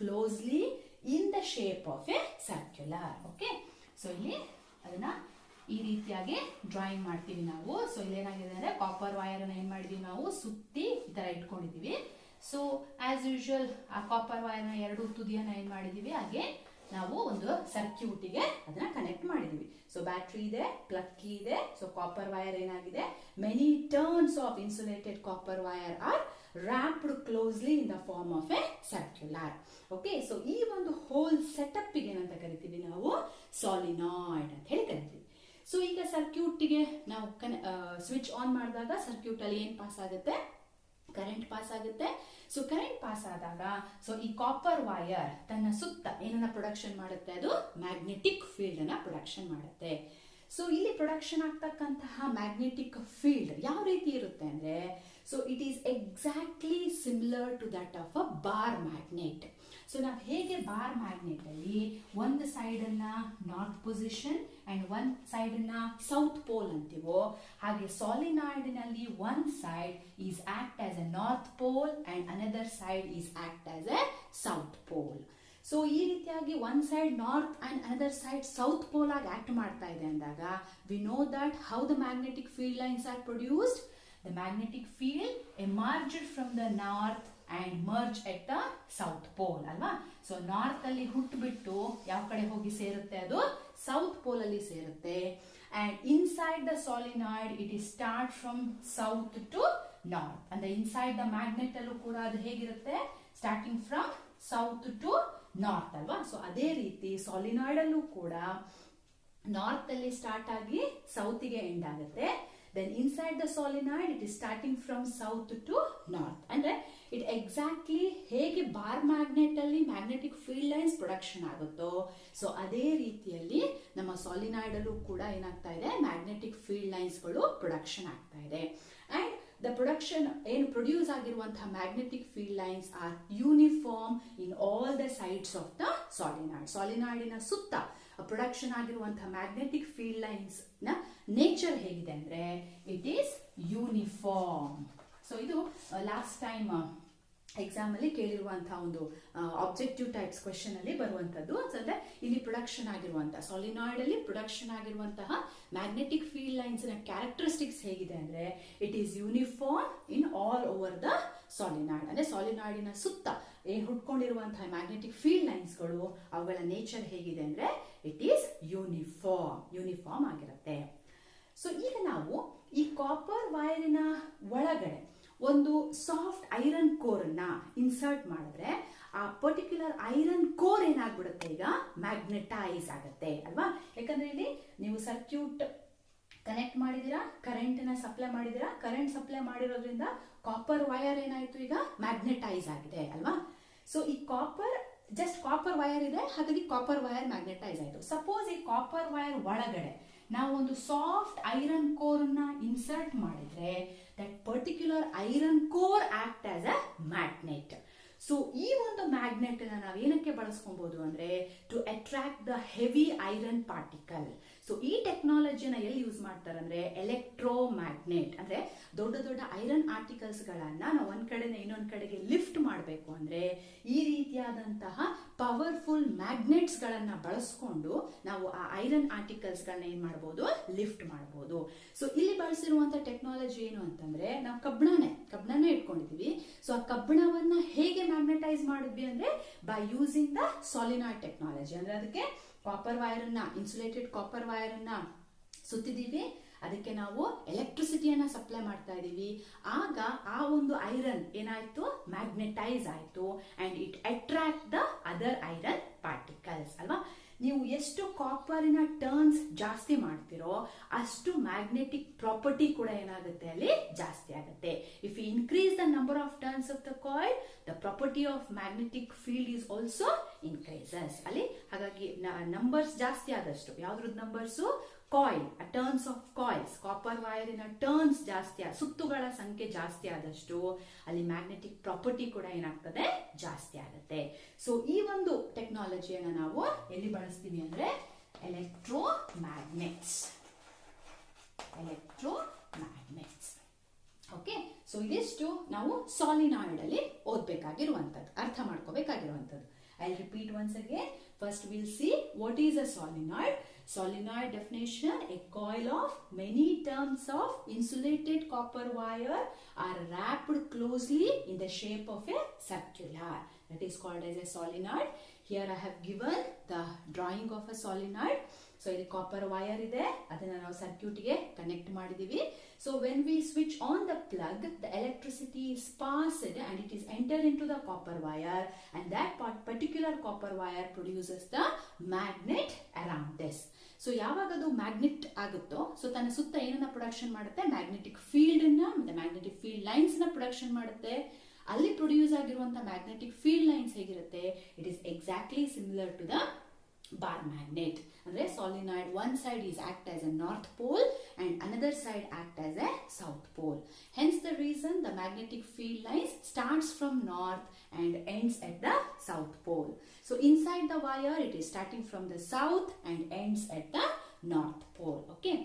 closely in the shape of a circular. Okay, so ಇಲ್ಲಿ ಅದನ್ನ ಈ ರೀತಿಯಾಗಿ ಡ್ರಾಯಿಂಗ್ ಮಾಡ್ತೀವಿ ನಾವು. ಸೊ ಇಲ್ಲಿ ಏನಾಗಿದೆ ಅಂದ್ರೆ ಕಾಪರ್ ವೈರ್ ಅನ್ನ ಏನ್ ಮಾಡಿದೀವಿ ನಾವು ಸುತ್ತಿ ಈ ತರ ಇಟ್ಕೊಂಡಿದೀವಿ. ಸೊ ಆಸ್ ಯೂಶುವಲ್ ಆ ಕಾಪರ್ ವೈರ್ ನ ಎರಡು ತುದಿಯನ್ನ ಏನ್ ಮಾಡಿದೀವಿ, ಹಾಗೆ ನಾವು ಒಂದು ಸರ್ಕ್ಯೂಟಿಗೆ ಅದನ್ನ ಕನೆಕ್ಟ್ ಮಾಡಿದೀವಿ. ಸೊ ಬ್ಯಾಟ್ರಿ ಇದೆ, ಪ್ಲಗ್ ಕೀ ಇದೆ. ಸೊ ಕಾಪರ್ ವೈರ್ ಏನಾಗಿದೆ, many turns of insulated copper wire are wrapped closely in the form of a circular. Okay, so ಈ ಒಂದು ಹೋಲ್ ಸೆಟಪ್ ಗೆ ಏನಂತ ಕರಿತೀವಿ ನಾವು, ಸಾಲಿನಾಯ್ಡ್ ಅಂತ ಹೇಳಿ ಕರಿತೀವಿ. ಸೊ ಈಗ ಸರ್ಕ್ಯೂಟ್ಗೆ ನಾವು ಸ್ವಿಚ್ ಆನ್ ಮಾಡಿದಾಗ ಸರ್ಕ್ಯೂಟ್ ಅಲ್ಲಿ ಏನ್ ಪಾಸ್ ಆಗುತ್ತೆ, ಕರೆಂಟ್ ಪಾಸ್ ಆಗುತ್ತೆ. ಸೊ ಕರೆಂಟ್ ಪಾಸ್ ಆದಾಗ ಸೊ ಈ ಕಾಪರ್ ವೈರ್ ತನ್ನ ಸುತ್ತ ಏನನ್ನ ಪ್ರೊಡಕ್ಷನ್ ಮಾಡುತ್ತೆ, ಅದು ಮ್ಯಾಗ್ನೆಟಿಕ್ ಫೀಲ್ಡ್ ಅನ್ನ ಪ್ರೊಡಕ್ಷನ್ ಮಾಡುತ್ತೆ. ಸೊ ಇಲ್ಲಿ ಪ್ರೊಡಕ್ಷನ್ ಆಗ್ತಕ್ಕಂತಹ ಮ್ಯಾಗ್ನೆಟಿಕ್ ಫೀಲ್ಡ್ ಯಾವ ರೀತಿ ಇರುತ್ತೆ ಅಂದ್ರೆ, so it is exactly similar to that of a bar magnet. So ನಾವು ಹೇಗೆ ಬಾರ್ ಮ್ಯಾಗ್ನೆಟ್ ಅಲ್ಲಿ ಒಂದು ಸೈಡ್ ಅನ್ನ ನಾರ್ತ್ ಪೊಸಿಷನ್ ಅಂಡ್ ಒಂದ್ ಸೈಡ್ ಅನ್ನ ಸೌತ್ ಪೋಲ್ ಅಂತೀವೋ, ಹಾಗೆ ಸಾಲಿನಾಯ್ಡ್ ನಲ್ಲಿ one side is act as a north pole and another side is act as a south pole. So ಈ ರೀತಿಯಾಗಿ one side north and another side south pole ಆಗಿ ಆಕ್ಟ್ ಮಾಡ್ತಾ ಇದೆ ಅಂದಾಗ we know that how the magnetic field lines are produced. The magnetic field emerged from the north and merge at the south pole ಅಲ್ವಾ. ಸೊ ನಾರ್ತ್ ಅಲ್ಲಿ ಹುಟ್ಟುಬಿಟ್ಟು ಯಾವ ಕಡೆ ಹೋಗಿ ಸೇರುತ್ತೆ, ಅದು ಸೌತ್ ಪೋಲ್ ಅಲ್ಲಿ ಸೇರುತ್ತೆ. And inside the solenoid it is start from south to north. ಅಂದ್ರೆ ಇನ್ಸೈಡ್ ದ ಮ್ಯಾಗ್ನೆಟ್ ಅಲ್ಲೂ ಕೂಡ ಅದು ಹೇಗಿರುತ್ತೆ, starting from south to north ಅಲ್ವಾ. ಸೊ ಅದೇ ರೀತಿ ಸಾಲಿನಾಯ್ಡ್ ಅಲ್ಲೂ ಕೂಡ ನಾರ್ತ್ ಅಲ್ಲಿ ಸ್ಟಾರ್ಟ್ ಆಗಿ ಸೌತ್ಗೆ ಎಂಡ್ ಆಗುತ್ತೆ. Then inside the solenoid it is starting from south to north. ಅಂದ್ರೆ it exactly ಹೇಗೆ ಬಾರ್ ಮ್ಯಾಗ್ನೆಟ್ ಅಲ್ಲಿ ಮ್ಯಾಗ್ನೆಟಿಕ್ ಫೀಲ್ಡ್ ಲೈನ್ಸ್ ಪ್ರೊಡಕ್ಷನ್ ಆಗುತ್ತೋ, ಸೊ ಅದೇ ರೀತಿಯಲ್ಲಿ ನಮ್ಮ ಸಾಲಿನಾಯ್ಡ್ ಅಲ್ಲೂ ಕೂಡ ಏನಾಗ್ತಾ ಇದೆ, ಮ್ಯಾಗ್ನೆಟಿಕ್ ಫೀಲ್ಡ್ ಲೈನ್ಸ್ ಗಳು ಪ್ರೊಡಕ್ಷನ್ ಆಗ್ತಾ ಇದೆ. ಅಂಡ್ ದ ಪ್ರೊಡಕ್ಷನ್ ಏನು ಪ್ರೊಡ್ಯೂಸ್ ಆಗಿರುವಂತಹ magnetic field lines are uniform in all the sides of the solenoid. ಸಾಲಿನಾಯ್ಡಿನ ಸುತ್ತ ಪ್ರೊಡಕ್ಷನ್ ಆಗಿರುವಂತಹ ಮ್ಯಾಗ್ನೆಟಿಕ್ ಫೀಲ್ಡ್ ಲೈನ್ಸ್ ನ ನೇಚರ್ ಹೇಗಿದೆ ಅಂದ್ರೆ ಇಟ್ ಈಸ್ ಯೂನಿಫಾರ್ಮ್. ಸೊ ಇದು ಲಾಸ್ಟ್ ಟೈಮ್ ಎಕ್ಸಾಮ್ ಅಲ್ಲಿ ಕೇಳಿರುವಂತಹ ಒಂದು ಆಬ್ಜೆಕ್ಟಿವ್ ಟೈಪ್ಸ್ ಕ್ವೆಶನ್ ಅಲ್ಲಿ ಬರುವಂತದ್ದು. ಅಂದ್ರೆ ಇಲ್ಲಿ ಪ್ರೊಡಕ್ಷನ್ ಆಗಿರುವಂತಹ ಸಾಲಿನಾಯ್ಡ್ ಅಲ್ಲಿ ಪ್ರೊಡಕ್ಷನ್ ಆಗಿರುವಂತಹ ಮ್ಯಾಗ್ನೆಟಿಕ್ ಫೀಲ್ಡ್ ಲೈನ್ಸ್ ನ ಕ್ಯಾರೆಕ್ಟರಿಸ್ಟಿಕ್ಸ್ ಹೇಗಿದೆ ಅಂದ್ರೆ it is uniform in all over the solenoid. ಅಂದ್ರೆ ಸಾಲಿನಾಯ್ಡಿನ ಸುತ್ತ ಏನ್ ಹುಟ್ಕೊಂಡಿರುವಂತಹ ಮ್ಯಾಗ್ನೆಟಿಕ್ ಫೀಲ್ಡ್ ಲೈನ್ಸ್ ಗಳು ಅವುಗಳ ನೇಚರ್ ಹೇಗಿದೆ ಅಂದ್ರೆ ಇಟ್ ಈಸ್ ಯೂನಿಫಾರ್ಮ್ ಆಗಿರುತ್ತೆ. ಸೊ ಈಗ ನಾವು ಈ ಕಾಪರ್ ವೈರಿನ ಒಳಗಡೆ ಒಂದು ಸಾಫ್ಟ್ ಐರನ್ ಕೋರ್ ಅನ್ನ ಇನ್ಸರ್ಟ್ ಮಾಡಿದ್ರೆ ಆ ಪರ್ಟಿಕ್ಯುಲರ್ ಐರನ್ ಕೋರ್ ಏನಾಗ್ಬಿಡುತ್ತೆ, ಈಗ ಮ್ಯಾಗ್ನೆಟೈಸ್ ಆಗುತ್ತೆ ಅಲ್ವಾ. ಯಾಕಂದ್ರೆ ಇಲ್ಲಿ ನೀವು ಸರ್ಕ್ಯೂಟ್ ಕನೆಕ್ಟ್ ಮಾಡಿದೀರಾ, ಕರೆಂಟ್ ನ ಸಪ್ಲೈ ಮಾಡಿದೀರಾ, ಕರೆಂಟ್ ಸಪ್ಲೈ ಮಾಡಿರೋದ್ರಿಂದ ಕಾಪರ್ ವೈರ್ ಏನಾಯ್ತು, ಈಗ ಮ್ಯಾಗ್ನೆಟೈಸ್ ಆಗಿದೆ ಅಲ್ವಾ. ಸೊ ಈ ಜಸ್ಟ್ ಕಾಪರ್ ವೈರ್ ಇದೆ, ಹಾಗಾಗಿ ಕಾಪರ್ ವೈರ್ ಮ್ಯಾಗ್ನೆಟೈಸ್ ಆಯ್ತು. ಸಪೋಸ್ ಈ ಕಾಪರ್ ವೈರ್ ಒಳಗಡೆ ನಾವು ಒಂದು ಸಾಫ್ಟ್ ಐರನ್ ಕೋರ್ ಅನ್ನ ಇನ್ಸರ್ಟ್ ಮಾಡಿದ್ರೆ that particular iron core act as a magnet. So ಈ ಒಂದು ಮ್ಯಾಗ್ನೆಟ್ ಅನ್ನ ನಾವು ಏನಕ್ಕೆ ಬಳಸ್ಕೊಬಹುದು ಅಂದ್ರೆ to attract the heavy iron particle. So ಈ ಟೆಕ್ನಾಲಜಿನ ಎಲ್ಲಿ ಯೂಸ್ ಮಾಡ್ತಾರೆ ಅಂದ್ರೆ ಎಲೆಕ್ಟ್ರೋಮ್ಯಾಗ್ನೆಟ್. ಅಂದ್ರೆ ದೊಡ್ಡ ದೊಡ್ಡ ಐರನ್ ಆರ್ಟಿಕಲ್ಸ್ ಗಳನ್ನ ನಾವು ಒಂದ್ ಕಡೆಯಿಂದ ಇನ್ನೊಂದ್ ಕಡೆಗೆ ಲಿಫ್ಟ್ ಮಾಡಬೇಕು ಅಂದ್ರೆ ಈ ರೀತಿಯಾದಂತಹ ಪವರ್ಫುಲ್ ಮ್ಯಾಗ್ನೆಟ್ಸ್ ಗಳನ್ನ ಬಳಸ್ಕೊಂಡು ನಾವು ಆ ಐರನ್ ಆರ್ಟಿಕಲ್ಸ್ ಗಳನ್ನ ಏನ್ ಮಾಡಬಹುದು, ಲಿಫ್ಟ್ ಮಾಡಬಹುದು. ಸೊ ಇಲ್ಲಿ ಬಳಸಿರುವಂತಹ ಟೆಕ್ನಾಲಜಿ ಏನು ಅಂತಂದ್ರೆ ನಾವು ಕಬ್ಬಣನೇ ಇಟ್ಕೊಂಡಿದೀವಿ. ಸೊ ಆ ಕಬ್ಬಿಣವನ್ನ ಹೇಗೆ ಮ್ಯಾಗ್ನೆಟೈಸ್ ಮಾಡಿದ್ವಿ ಅಂದ್ರೆ ಬೈ ಯೂಸಿಂಗ್ ದ ಸಾಲಿನಾಯ್ಡ್ ಟೆಕ್ನಾಲಜಿ. ಅಂದ್ರೆ ಅದಕ್ಕೆ ಕಾಪರ್ ವೈರ್ ಅನ್ನ, ಇನ್ಸುಲೇಟೆಡ್ ಕಾಪರ್ ವೈರ್ ಅನ್ನ ಸುತ್ತಿದೀವಿ, ಅದಕ್ಕೆ ನಾವು ಎಲೆಕ್ಟ್ರಿಸಿಟಿಯನ್ನ ಸಪ್ಲೈ ಮಾಡ್ತಾ ಇದೀವಿ. ಆಗ ಆ ಒಂದು ಐರನ್ ಏನಾಯ್ತು, ಮ್ಯಾಗ್ನೆಟೈಸ್ ಆಯ್ತು and it attract the other iron particles ಅಲ್ವಾ. ನೀವು ಎಷ್ಟು ಕಾಪರಿನ ಟರ್ನ್ಸ್ ಜಾಸ್ತಿ ಮಾಡ್ತಿರೋ ಅಷ್ಟು ಮ್ಯಾಗ್ನೆಟಿಕ್ ಪ್ರಾಪರ್ಟಿ ಕೂಡ ಏನಾಗುತ್ತೆ ಅಲ್ಲಿ ಜಾಸ್ತಿ ಆಗುತ್ತೆ. If you increase the number of turns of the coil, the property of magnetic field is also increases ಅಲ್ಲಿ. ಹಾಗಾಗಿ ನಂಬರ್ಸ್ ಜಾಸ್ತಿ ಆದಷ್ಟು, ಯಾವ್ದ್ರದ್ದು numbers, coil, turns of coils, copper ವೈರಿನ ಟರ್ನ್ಸ್ ಜಾಸ್ತಿ, ಸುತ್ತುಗಳ ಸಂಖ್ಯೆ ಜಾಸ್ತಿ ಆದಷ್ಟು ಅಲ್ಲಿ ಮ್ಯಾಗ್ನೆಟಿಕ್ ಪ್ರಾಪರ್ಟಿ ಕೂಡ ಏನಾಗ್ತದೆ, ಜಾಸ್ತಿ ಆಗುತ್ತೆ. ಸೊ ಈ ಒಂದು ಟೆಕ್ನಾಲಜಿಯನ್ನು ನಾವು ಎಲ್ಲಿ ಬಳಸ್ತೀವಿ ಅಂದ್ರೆ ಎಲೆಕ್ಟ್ರೋಮ್ಯಾಗ್ನೆಟ್ಸ್. ಓಕೆ, ಸೊ ಇದಿಷ್ಟು ನಾವು ಸಾಲಿನಾಯ್ಡ್ ಅಲ್ಲಿ ಓದ್ಬೇಕಾಗಿರುವಂತದ್ದು, ಅರ್ಥ ಮಾಡ್ಕೋಬೇಕಾಗಿರುವಂತದ್ದು. I'll repeat once again. First we'll see what is a solenoid. Solenoid definition: a coil of many terms of insulated copper wire are wrapped closely in the shape of a circular. That is called as a solenoid. Here I have given the drawing of a solenoid. So ಇಲ್ಲಿ ಕಾಪರ್ ವೈರ್ ಇದೆ, ಅದನ್ನ ನಾವು ಸರ್ಕ್ಯೂಟ್ ಗೆ ಕನೆಕ್ಟ್ ಮಾಡಿದೀವಿ. So when we switch on the plug, the electricity is passed and it is entered into the copper wire, and that particular copper wire produces the magnet around this. So ಯಾವಾಗ ಅದು ಮ್ಯಾಗ್ನೆಟ್ ಆಗುತ್ತೋ, ಸೊ ತನ್ನ ಸುತ್ತ ಏನನ್ನ ಪ್ರೊಡಕ್ಷನ್ ಮಾಡುತ್ತೆ, ಮ್ಯಾಗ್ನೆಟಿಕ್ ಫೀಲ್ಡ್ ಅನ್ನ ಮತ್ತೆ ಮ್ಯಾಗ್ನೆಟಿಕ್ ಫೀಲ್ಡ್ ಲೈನ್ಸ್ ನ ಪ್ರೊಡಕ್ಷನ್ ಮಾಡುತ್ತೆ. ಅಲ್ಲಿ ಪ್ರೊಡ್ಯೂಸ್ ಆಗಿರುವಂತಹ ಮ್ಯಾಗ್ನೆಟಿಕ್ ಫೀಲ್ಡ್ ಲೈನ್ಸ್ ಹೇಗಿರುತ್ತೆ, it is exactly similar to the bar magnet. ಅಂದ್ರೆ solenoid one side is act as a north pole and another side act as a south pole. Hence the reason the magnetic field lines starts from north and ends at the south pole. So inside the wire it is starting from the south and ends at the north pole. Okay,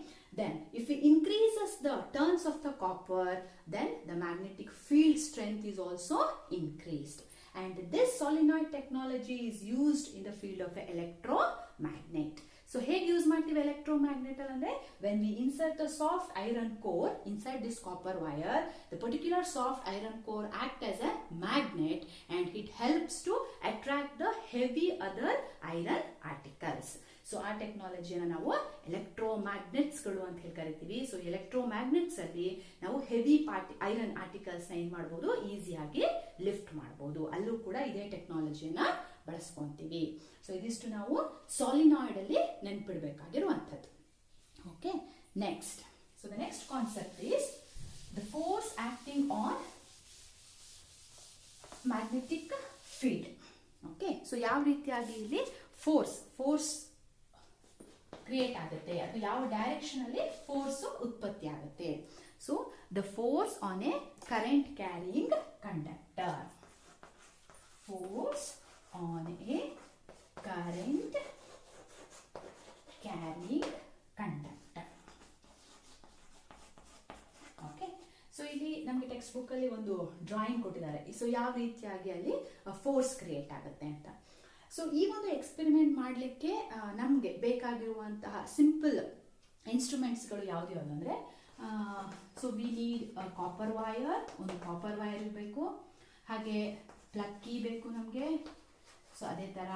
then if we increases the turns of the copper, then the magnetic field strength is also increased. And this solenoid technology is used in the field of electromagnet. So ಹೇಗೆ ಯೂಸ್ ಮಾಡ್ತೀವಿ ಎಲೆಕ್ಟ್ರೋಮ್ಯಾಗ್ನೆಟ್ ಅಂದ್ರೆ, when we insert the soft iron core inside this copper wire, the particular soft iron core act as a magnet and it helps to attract the heavy other iron articles. So ಆ ಟೆಕ್ನಾಲಜಿಯನ್ನು ನಾವು ಎಲೆಕ್ಟ್ರೋಮ್ಯಾಗ್ನೆಟ್ಸ್ ಗಳು ಅಂತ ಹೇಳಿ ಕರಿತೀವಿ. ಸೊ ಎಲೆಕ್ಟ್ರೋಮ್ಯಾಗ್ನೆಟ್ಸ್ ಅಲ್ಲಿ ನಾವು ಹೆವಿ ಐರನ್ ಆರ್ಟಿಕಲ್ಸ್ ನ ಏನ್ ಮಾಡಬಹುದು, ಈಸಿಯಾಗಿ ಲಿಫ್ಟ್ ಮಾಡಬಹುದು. ಅಲ್ಲೂ ಕೂಡ ಇದೇ ಟೆಕ್ನಾಲಜಿಯನ್ನ ಬಳಸ್ಕೊಂತೀವಿ. ಸೊ ಇದಿಷ್ಟು ನಾವು ಸಾಲಿನಾಯ್ಡ್ ಅಲ್ಲಿ ನೆನ್ಪಿಡ್ಬೇಕಾಗಿರುವಂಥದ್ದು. Okay, next. So the next concept is the force acting on magnetic field. Okay, so ಯಾವ ರೀತಿಯಾಗಿ ಇಲ್ಲಿ ಫೋರ್ಸ್ ಕ್ರಿಯೇಟ್ ಆಗುತ್ತೆ ಅಥವಾ ಯಾವ ಡೈರೆಕ್ಷನ್ ಅಲ್ಲಿ ಫೋರ್ಸ್ ಉತ್ಪತ್ತಿ ಆಗುತ್ತೆ. So the force on a current carrying conductor. Force on a current carrying conductor. Okay, so ಇಲ್ಲಿ ನಮಗೆ ಟೆಕ್ಸ್ಟ್ ಬುಕ್ ಅಲ್ಲಿ ಒಂದು ಡ್ರಾಯಿಂಗ್ ಕೊಟ್ಟಿದ್ದಾರೆ. ಸೊ ಯಾವ ರೀತಿಯಾಗಿ ಅಲ್ಲಿ ಫೋರ್ಸ್ ಕ್ರಿಯೇಟ್ ಆಗುತ್ತೆ ಅಂತ. ಸೊ ಈ ಒಂದು ಎಕ್ಸ್ಪೆರಿಮೆಂಟ್ ಮಾಡಲಿಕ್ಕೆ ನಮಗೆ ಬೇಕಾಗಿರುವಂತಹ ಸಿಂಪಲ್ ಇನ್ಸ್ಟ್ರೂಮೆಂಟ್ಸ್ಗಳು ಯಾವ್ದು ಅಂದ್ರೆ, so we need copper wire, ಒಂದು ಕಾಪರ್ ವೈರ್ ಇರಬೇಕು, ಹಾಗೆ ಪ್ಲಗ್ ಕೀ ಬೇಕು ನಮಗೆ. ಸೊ ಅದೇ ಥರ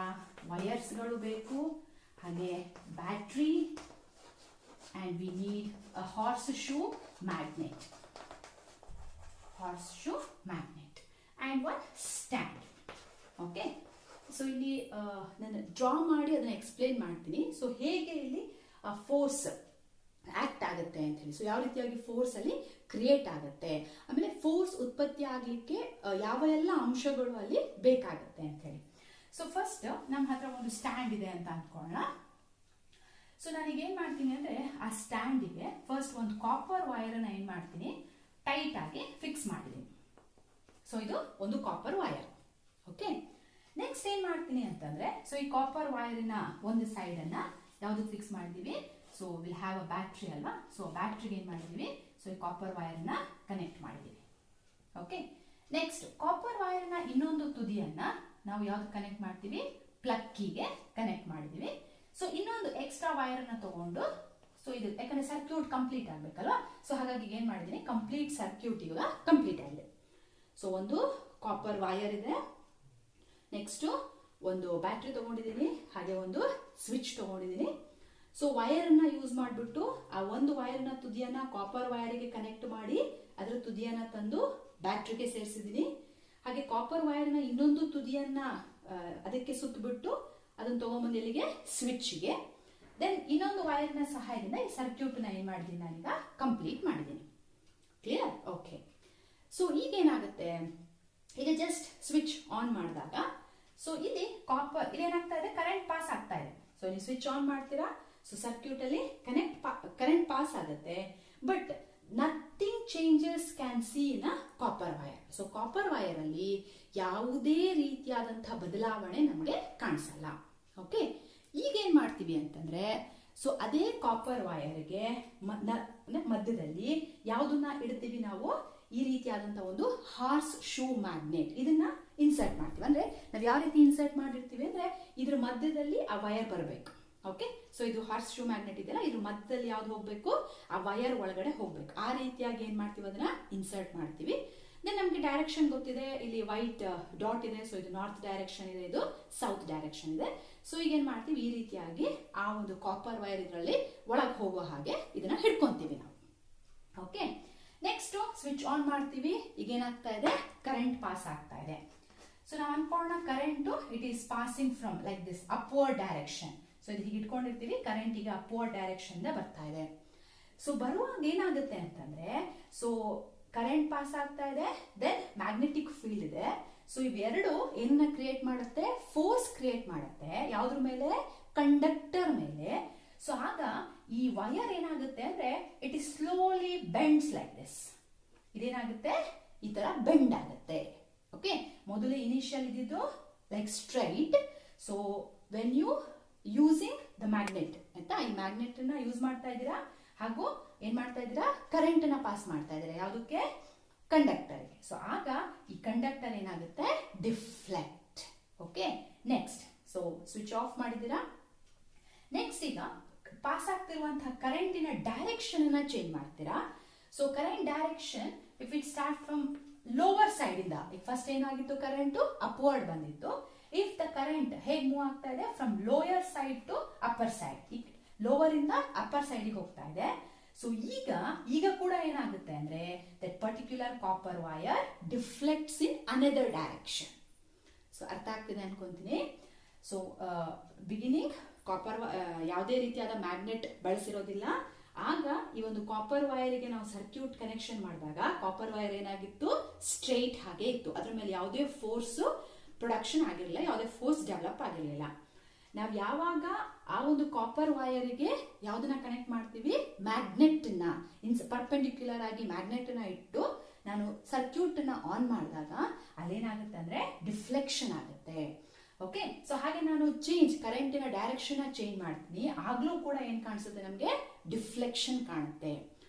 ವಯರ್ಸ್ಗಳು ಬೇಕು, ಹಾಗೆ battery, and we need a horse shoe magnet, and one stand. Okay, so ಇಲ್ಲಿ ನಾನು ಡ್ರಾ ಮಾಡಿ ಅದನ್ನ ಎಕ್ಸ್ಪ್ಲೇನ್ ಮಾಡ್ತೀನಿ. ಸೊ ಹೇಗೆ ಇಲ್ಲಿ ಫೋರ್ಸ್ ಆಕ್ಟ್ ಆಗುತ್ತೆ ಅಂತ ಹೇಳಿ, ಸೊ ಯಾವ ರೀತಿಯಾಗಿ ಫೋರ್ಸ್ ಅಲ್ಲಿ ಕ್ರಿಯೇಟ್ ಆಗುತ್ತೆ, ಆಮೇಲೆ ಫೋರ್ಸ್ ಉತ್ಪತ್ತಿ ಆಗ್ಲಿಕ್ಕೆ ಯಾವ ಎಲ್ಲ ಅಂಶಗಳು ಅಲ್ಲಿ ಬೇಕಾಗುತ್ತೆ ಅಂತ ಹೇಳಿ. ಸೊ ಫಸ್ಟ್ ನಮ್ಮ ಹತ್ರ ಒಂದು ಸ್ಟ್ಯಾಂಡ್ ಇದೆ ಅಂತ ಅನ್ಕೊಳ್ಳೋಣ. ಸೊ ನಾನೀಗ ಏನ್ ಮಾಡ್ತೀನಿ ಅಂದ್ರೆ, ಆ ಸ್ಟ್ಯಾಂಡಿಗೆ ಫಸ್ಟ್ ಒಂದು ಕಾಪರ್ ವೈರ್ ಅನ್ನ ಏನ್ ಮಾಡ್ತೀನಿ, ಟೈಟ್ ಆಗಿ ಫಿಕ್ಸ್ ಮಾಡಿದ್ದೀನಿ. ಸೊ ಇದು ಒಂದು ಕಾಪರ್ ವೈರ್. ಓಕೆ, ನೆಕ್ಸ್ಟ್ ಏನ್ ಮಾಡ್ತೀನಿ ಅಂತಂದ್ರೆ, ಸೊ ಈ ಕಾಪರ್ ವೈರಿನ ಒಂದು ಸೈಡ್ ಅನ್ನ ಯಾವ್ದು ಫಿಕ್ಸ್ ಮಾಡಿದೀವಿ, so will have a battery ಅಲ್ವಾ. ಸೊ ಬ್ಯಾಟ್ರಿಗೆ ಏನ್ ಮಾಡಿದೀವಿ, ಸೊ ಈ ಕಾಪರ್ ವೈರ್ ನ ಕನೆಕ್ಟ್ ಮಾಡಿದೀವಿ. ಓಕೆ, ನೆಕ್ಸ್ಟ್ ಕಾಪರ್ ವೈರ್ ನ ಇನ್ನೊಂದು ತುದಿಯನ್ನ ನಾವು ಯಾವ್ದು ಕನೆಕ್ಟ್ ಮಾಡ್ತೀವಿ, ಪ್ಲಗ್ ಕೀಗೆ ಕನೆಕ್ಟ್ ಮಾಡಿದೀವಿ. ಸೊ ಇನ್ನೊಂದು ಎಕ್ಸ್ಟ್ರಾ ವೈರ್ ಅನ್ನ ತಗೊಂಡು, ಸೊ ಇದು ಯಾಕಂದ್ರೆ ಸರ್ಕ್ಯೂಟ್ ಕಂಪ್ಲೀಟ್ ಆಗ್ಬೇಕಲ್ವಾ, ಸೊ ಹಾಗಾಗಿ ಏನ್ ಮಾಡಿದೀನಿ, ಕಂಪ್ಲೀಟ್ ಸರ್ಕ್ಯೂಟ್ ಈಗ ಕಂಪ್ಲೀಟ್ ಆಗಿದೆ. ಸೊ ಒಂದು ಕಾಪರ್ ವೈರ್ ಇದೆ, ನೆಕ್ಸ್ಟು ಒಂದು ಬ್ಯಾಟ್ರಿ ತಗೊಂಡಿದ್ದೀನಿ, ಹಾಗೆ ಒಂದು ಸ್ವಿಚ್ ತಗೊಂಡಿದ್ದೀನಿ. ಸೊ ವೈರನ್ನು ಯೂಸ್ ಮಾಡಿಬಿಟ್ಟು ಆ ಒಂದು ವೈರ್ನ ತುದಿಯನ್ನು ಕಾಪರ್ ವೈರಿಗೆ ಕನೆಕ್ಟ್ ಮಾಡಿ ಅದರ ತುದಿಯನ್ನು ತಂದು ಬ್ಯಾಟ್ರಿಗೆ ಸೇರಿಸಿದ್ದೀನಿ. ಹಾಗೆ ಕಾಪರ್ ವೈರ್ನ ಇನ್ನೊಂದು ತುದಿಯನ್ನು ಅದಕ್ಕೆ ಸುತ್ತಬಿಟ್ಟು ಅದನ್ನು ತೊಗೊಂಬಂದು ಇಲ್ಲಿಗೆ ಸ್ವಿಚ್ಗೆ, ದೆನ್ ಇನ್ನೊಂದು ವೈರ್ನ ಸಹಾಯದಿಂದ ಈ ಸರ್ಕ್ಯೂಟ್ನ ಏನು ಮಾಡಿದ್ದೀನಿ ನಾನೀಗ ಕಂಪ್ಲೀಟ್ ಮಾಡಿದ್ದೀನಿ. ಕ್ಲಿಯರ್? ಓಕೆ. ಸೊ ಈಗೇನಾಗುತ್ತೆ, ಈಗ ಜಸ್ಟ್ ಸ್ವಿಚ್ ಆನ್ ಮಾಡಿದಾಗ ಸೊ ಇಲ್ಲಿ ಕಾಪರ್ ಇಲ್ಲೇನಾಗ್ತಾ ಇದೆ, ಕರೆಂಟ್ ಪಾಸ್ ಆಗ್ತಾ ಇದೆ. ಸೊ ನೀವು ಸ್ವಿಚ್ ಆನ್ ಮಾಡ್ತೀರಾ, ಸೊ ಸರ್ಕ್ಯೂಟಲ್ಲಿ ಕರೆಂಟ್ ಪಾಸ್ ಆಗುತ್ತೆ, but nothing changes can see in a copper wire. So copper ವೈರಲ್ಲಿ ಯಾವುದೇ ರೀತಿಯಾದಂತಹ ಬದಲಾವಣೆ ನಮಗೆ ಕಾಣಿಸಲ್ಲ. ಓಕೆ, ಈಗೇನು ಮಾಡ್ತೀವಿ ಅಂತಂದ್ರೆ, ಸೊ ಅದೇ ಕಾಪರ್ ವೈರ್ಗೆ ಮಧ್ಯದಲ್ಲಿ ಯಾವುದನ್ನ ಇಡ್ತೀವಿ ನಾವು, ಈ ರೀತಿಯಾದಂತಹ ಒಂದು ಹಾರ್ಸ್ ಶೂ ಮ್ಯಾಗ್ನೆಟ್, ಇದನ್ನ ಇನ್ಸರ್ಟ್ ಮಾಡ್ತೀವಿ. ಅಂದ್ರೆ ನಾವು ಯಾವ ರೀತಿ ಇನ್ಸರ್ಟ್ ಮಾಡಿರ್ತೀವಿ ಅಂದ್ರೆ ಇದ್ರ ಮಧ್ಯದಲ್ಲಿ ಆ ವೈರ್ ಬರಬೇಕು. ಓಕೆ, ಸೊ ಇದು ಹಾರ್ಸ್ ಶೂ ಮ್ಯಾಗ್ನೆಟ್ ಇದೆಯಲ್ಲ, ಇದ್ರ ಮಧ್ಯದಲ್ಲಿ ಯಾವ್ದು ಹೋಗ್ಬೇಕು, ಆ ವೈರ್ ಒಳಗಡೆ ಹೋಗ್ಬೇಕು. ಆ ರೀತಿಯಾಗಿ ಏನ್ ಮಾಡ್ತೀವಿ, ಅದನ್ನ ಇನ್ಸರ್ಟ್ ಮಾಡ್ತೀವಿ. ದೆನ್ ನಮ್ಗೆ ಡೈರೆಕ್ಷನ್ ಗೊತ್ತಿದೆ, ಇಲ್ಲಿ ವೈಟ್ ಡಾಟ್ ಇದೆ, ಸೊ ಇದು ನಾರ್ತ್ ಡೈರೆಕ್ಷನ್ ಇದೆ, ಇದು ಸೌತ್ ಡೈರೆಕ್ಷನ್ ಇದೆ. ಸೊ ಈಗ ಏನ್ ಮಾಡ್ತೀವಿ, ಈ ರೀತಿಯಾಗಿ ಆ ಒಂದು ಕಾಪರ್ ವೈರ್ ಇದರಲ್ಲಿ ಒಳಗೆ ಹೋಗೋ ಹಾಗೆ ಇದನ್ನ ಹಿಡ್ಕೊಂತೀವಿ ನಾವು. ಓಕೆ, ನೆಕ್ಸ್ಟ್ ಸ್ವಿಚ್ ಆನ್ ಮಾಡ್ತೀವಿ. ಈಗ ಏನಾಗ್ತಾ ಇದೆ, ಕರೆಂಟ್ ಪಾಸ್ ಆಗ್ತಾ ಇದೆ. ಸೊ ನಾವು ಅನ್ಕೊಳ್ಳೋಣ current it is passing from like this upward direction. So ಇದು ಹೀಗೆ ಇಟ್ಕೊಂಡಿರ್ತೀವಿ, ಕರೆಂಟ್ ಈಗ ಅಪ್ವರ್ಡ್ ಡೈರೆಕ್ಷನ್ ಬರ್ತಾ ಇದೆ. ಸೊ ಬರುವಾಗ ಏನಾಗುತ್ತೆ ಅಂತಂದ್ರೆ, ಸೊ ಕರೆಂಟ್ ಪಾಸ್ ಆಗ್ತಾ ಇದೆ, ದೆನ್ ಮ್ಯಾಗ್ನೆಟಿಕ್ ಫೀಲ್ಡ್ ಇದೆ. ಸೊ ಇವೆರಡು ಏನನ್ನ ಕ್ರಿಯೇಟ್ ಮಾಡುತ್ತೆ, ಫೋರ್ಸ್ ಕ್ರಿಯೇಟ್ ಮಾಡುತ್ತೆ. ಯಾವ್ದ್ರ ಮೇಲೆ, ಕಂಡಕ್ಟರ್ ಮೇಲೆ. ಸೊ ಆಗ ಈ ವೈರ್ ಏನಾಗುತ್ತೆ ಅಂದ್ರೆ it is slowly bends like this. ಇದೇನಾಗುತ್ತೆ, ಈ ತರ ಬೆಂಡ್ ಆಗುತ್ತೆ. ಓಕೆ, ಮೊದಲು ಇನಿಷಿಯಲ್ ಇದ್ದಿದ್ದು like straight. So when you using the magnet ಅಂತ, ಈ ಮ್ಯಾಗ್ನೆಟ್ ಅನ್ನ ಯೂಸ್ ಮಾಡ್ತಾ ಇದ್ದೀರಾ, ಹಾಗೂ ಏನ್ ಮಾಡ್ತಾ ಇದ್ದೀರಾ, ಕರೆಂಟ್ ಅನ್ನ ಪಾಸ್ ಮಾಡ್ತಾ ಇದ್ದೀರಾ, ಯಾವುದಕ್ಕೆ, ಕಂಡಕ್ಟರ್ಗೆ. ಸೊ ಆಗ ಈ ಕಂಡಕ್ಟರ್ ಏನಾಗುತ್ತೆ, deflect. Okay, next so switch off ಮಾಡಿದ್ದೀರಾ. ನೆಕ್ಸ್ಟ್ ಈಗ ಪಾಸ್ ಆಗ್ತಿರುವಂತಹ ಕರೆಂಟಿನ ಡೈರೆಕ್ಷನ್ ಅನ್ನ ಚೇಂಜ್ ಮಾಡ್ತೀರಾ. So current direction if it start from lower side ಇಂದ, ಈಗ ಫಸ್ಟ್ ಏನಾಗಿತ್ತು, ಕರೆಂಟ್ ಅಪ್ವರ್ಡ್ ಬಂದಿತ್ತು. ಇಫ್ ದ ಕರೆಂಟ್ ಹೇಗೆ ಮೂವ್ ಆಗ್ತಾ ಇದೆ, from lower side to upper side, lower ಇಂದ ಅಪ್ಪರ್ ಸೈಡ್ ಹೋಗ್ತಾ ಇದೆ. ಸೊ ಈಗ ಕೂಡ ಏನಾಗುತ್ತೆ ಅಂದ್ರೆ that particular copper wire deflects in another direction. So ಅರ್ಥ ಆಗ್ತಿದೆ ಅನ್ಕೊಂತೀನಿ. ಸೊ ಬಿಗಿನಿಂಗ್ ಕಾಪರ್ ಯಾವುದೇ ರೀತಿಯಾದ ಮ್ಯಾಗ್ನೆಟ್ ಬಳಸಿರೋದಿಲ್ಲ. ಆಗ ಈ ಒಂದು ಕಾಪರ್ ವೈರ್ಗೆ ನಾವು ಸರ್ಕ್ಯೂಟ್ ಕನೆಕ್ಷನ್ ಮಾಡಿದಾಗ ಕಾಪರ್ ವೈರ್ ಏನಾಗಿತ್ತು, ಸ್ಟ್ರೈಟ್ ಹಾಗೆ ಇತ್ತು. ಅದ್ರ ಮೇಲೆ ಯಾವುದೇ ಫೋರ್ಸ್ ಪ್ರೊಡಕ್ಷನ್ ಆಗಿರಲಿಲ್ಲ, ಯಾವುದೇ ಫೋರ್ಸ್ ಡೆವಲಪ್ ಆಗಿರಲಿಲ್ಲ. ನಾವು ಯಾವಾಗ ಆ ಒಂದು ಕಾಪರ್ ವೈರ್ಗೆ ಯಾವುದನ್ನ ಕನೆಕ್ಟ್ ಮಾಡ್ತೀವಿ, ಮ್ಯಾಗ್ನೆಟ್ ನ ಪರ್ಪೆಂಡಿಕ್ಯುಲರ್ ಆಗಿ ಮ್ಯಾಗ್ನೆಟ್ ನ ಇಟ್ಟು ನಾನು ಸರ್ಕ್ಯೂಟ್ ನ ಆನ್ ಮಾಡಿದಾಗ ಅಲ್ಲೇನಾಗುತ್ತೆ ಅಂದ್ರೆ ಡಿಫ್ಲೆಕ್ಷನ್ ಆಗುತ್ತೆ. ಓಕೆ, ಸೊ ಹಾಗೆ ನಾನು ಕರೆಂಟಿನ ಡೈರೆಕ್ಷನ್ ಚೇಂಜ್ ಮಾಡ್ತೀನಿ, ಆಗ್ಲೂ ಕೂಡ ಏನ್ ಕಾಣಿಸುತ್ತೆ ನಮಗೆ, ಡಿಫ್ಲೆಕ್ಷನ್ ಕಾಣುತ್ತೆ.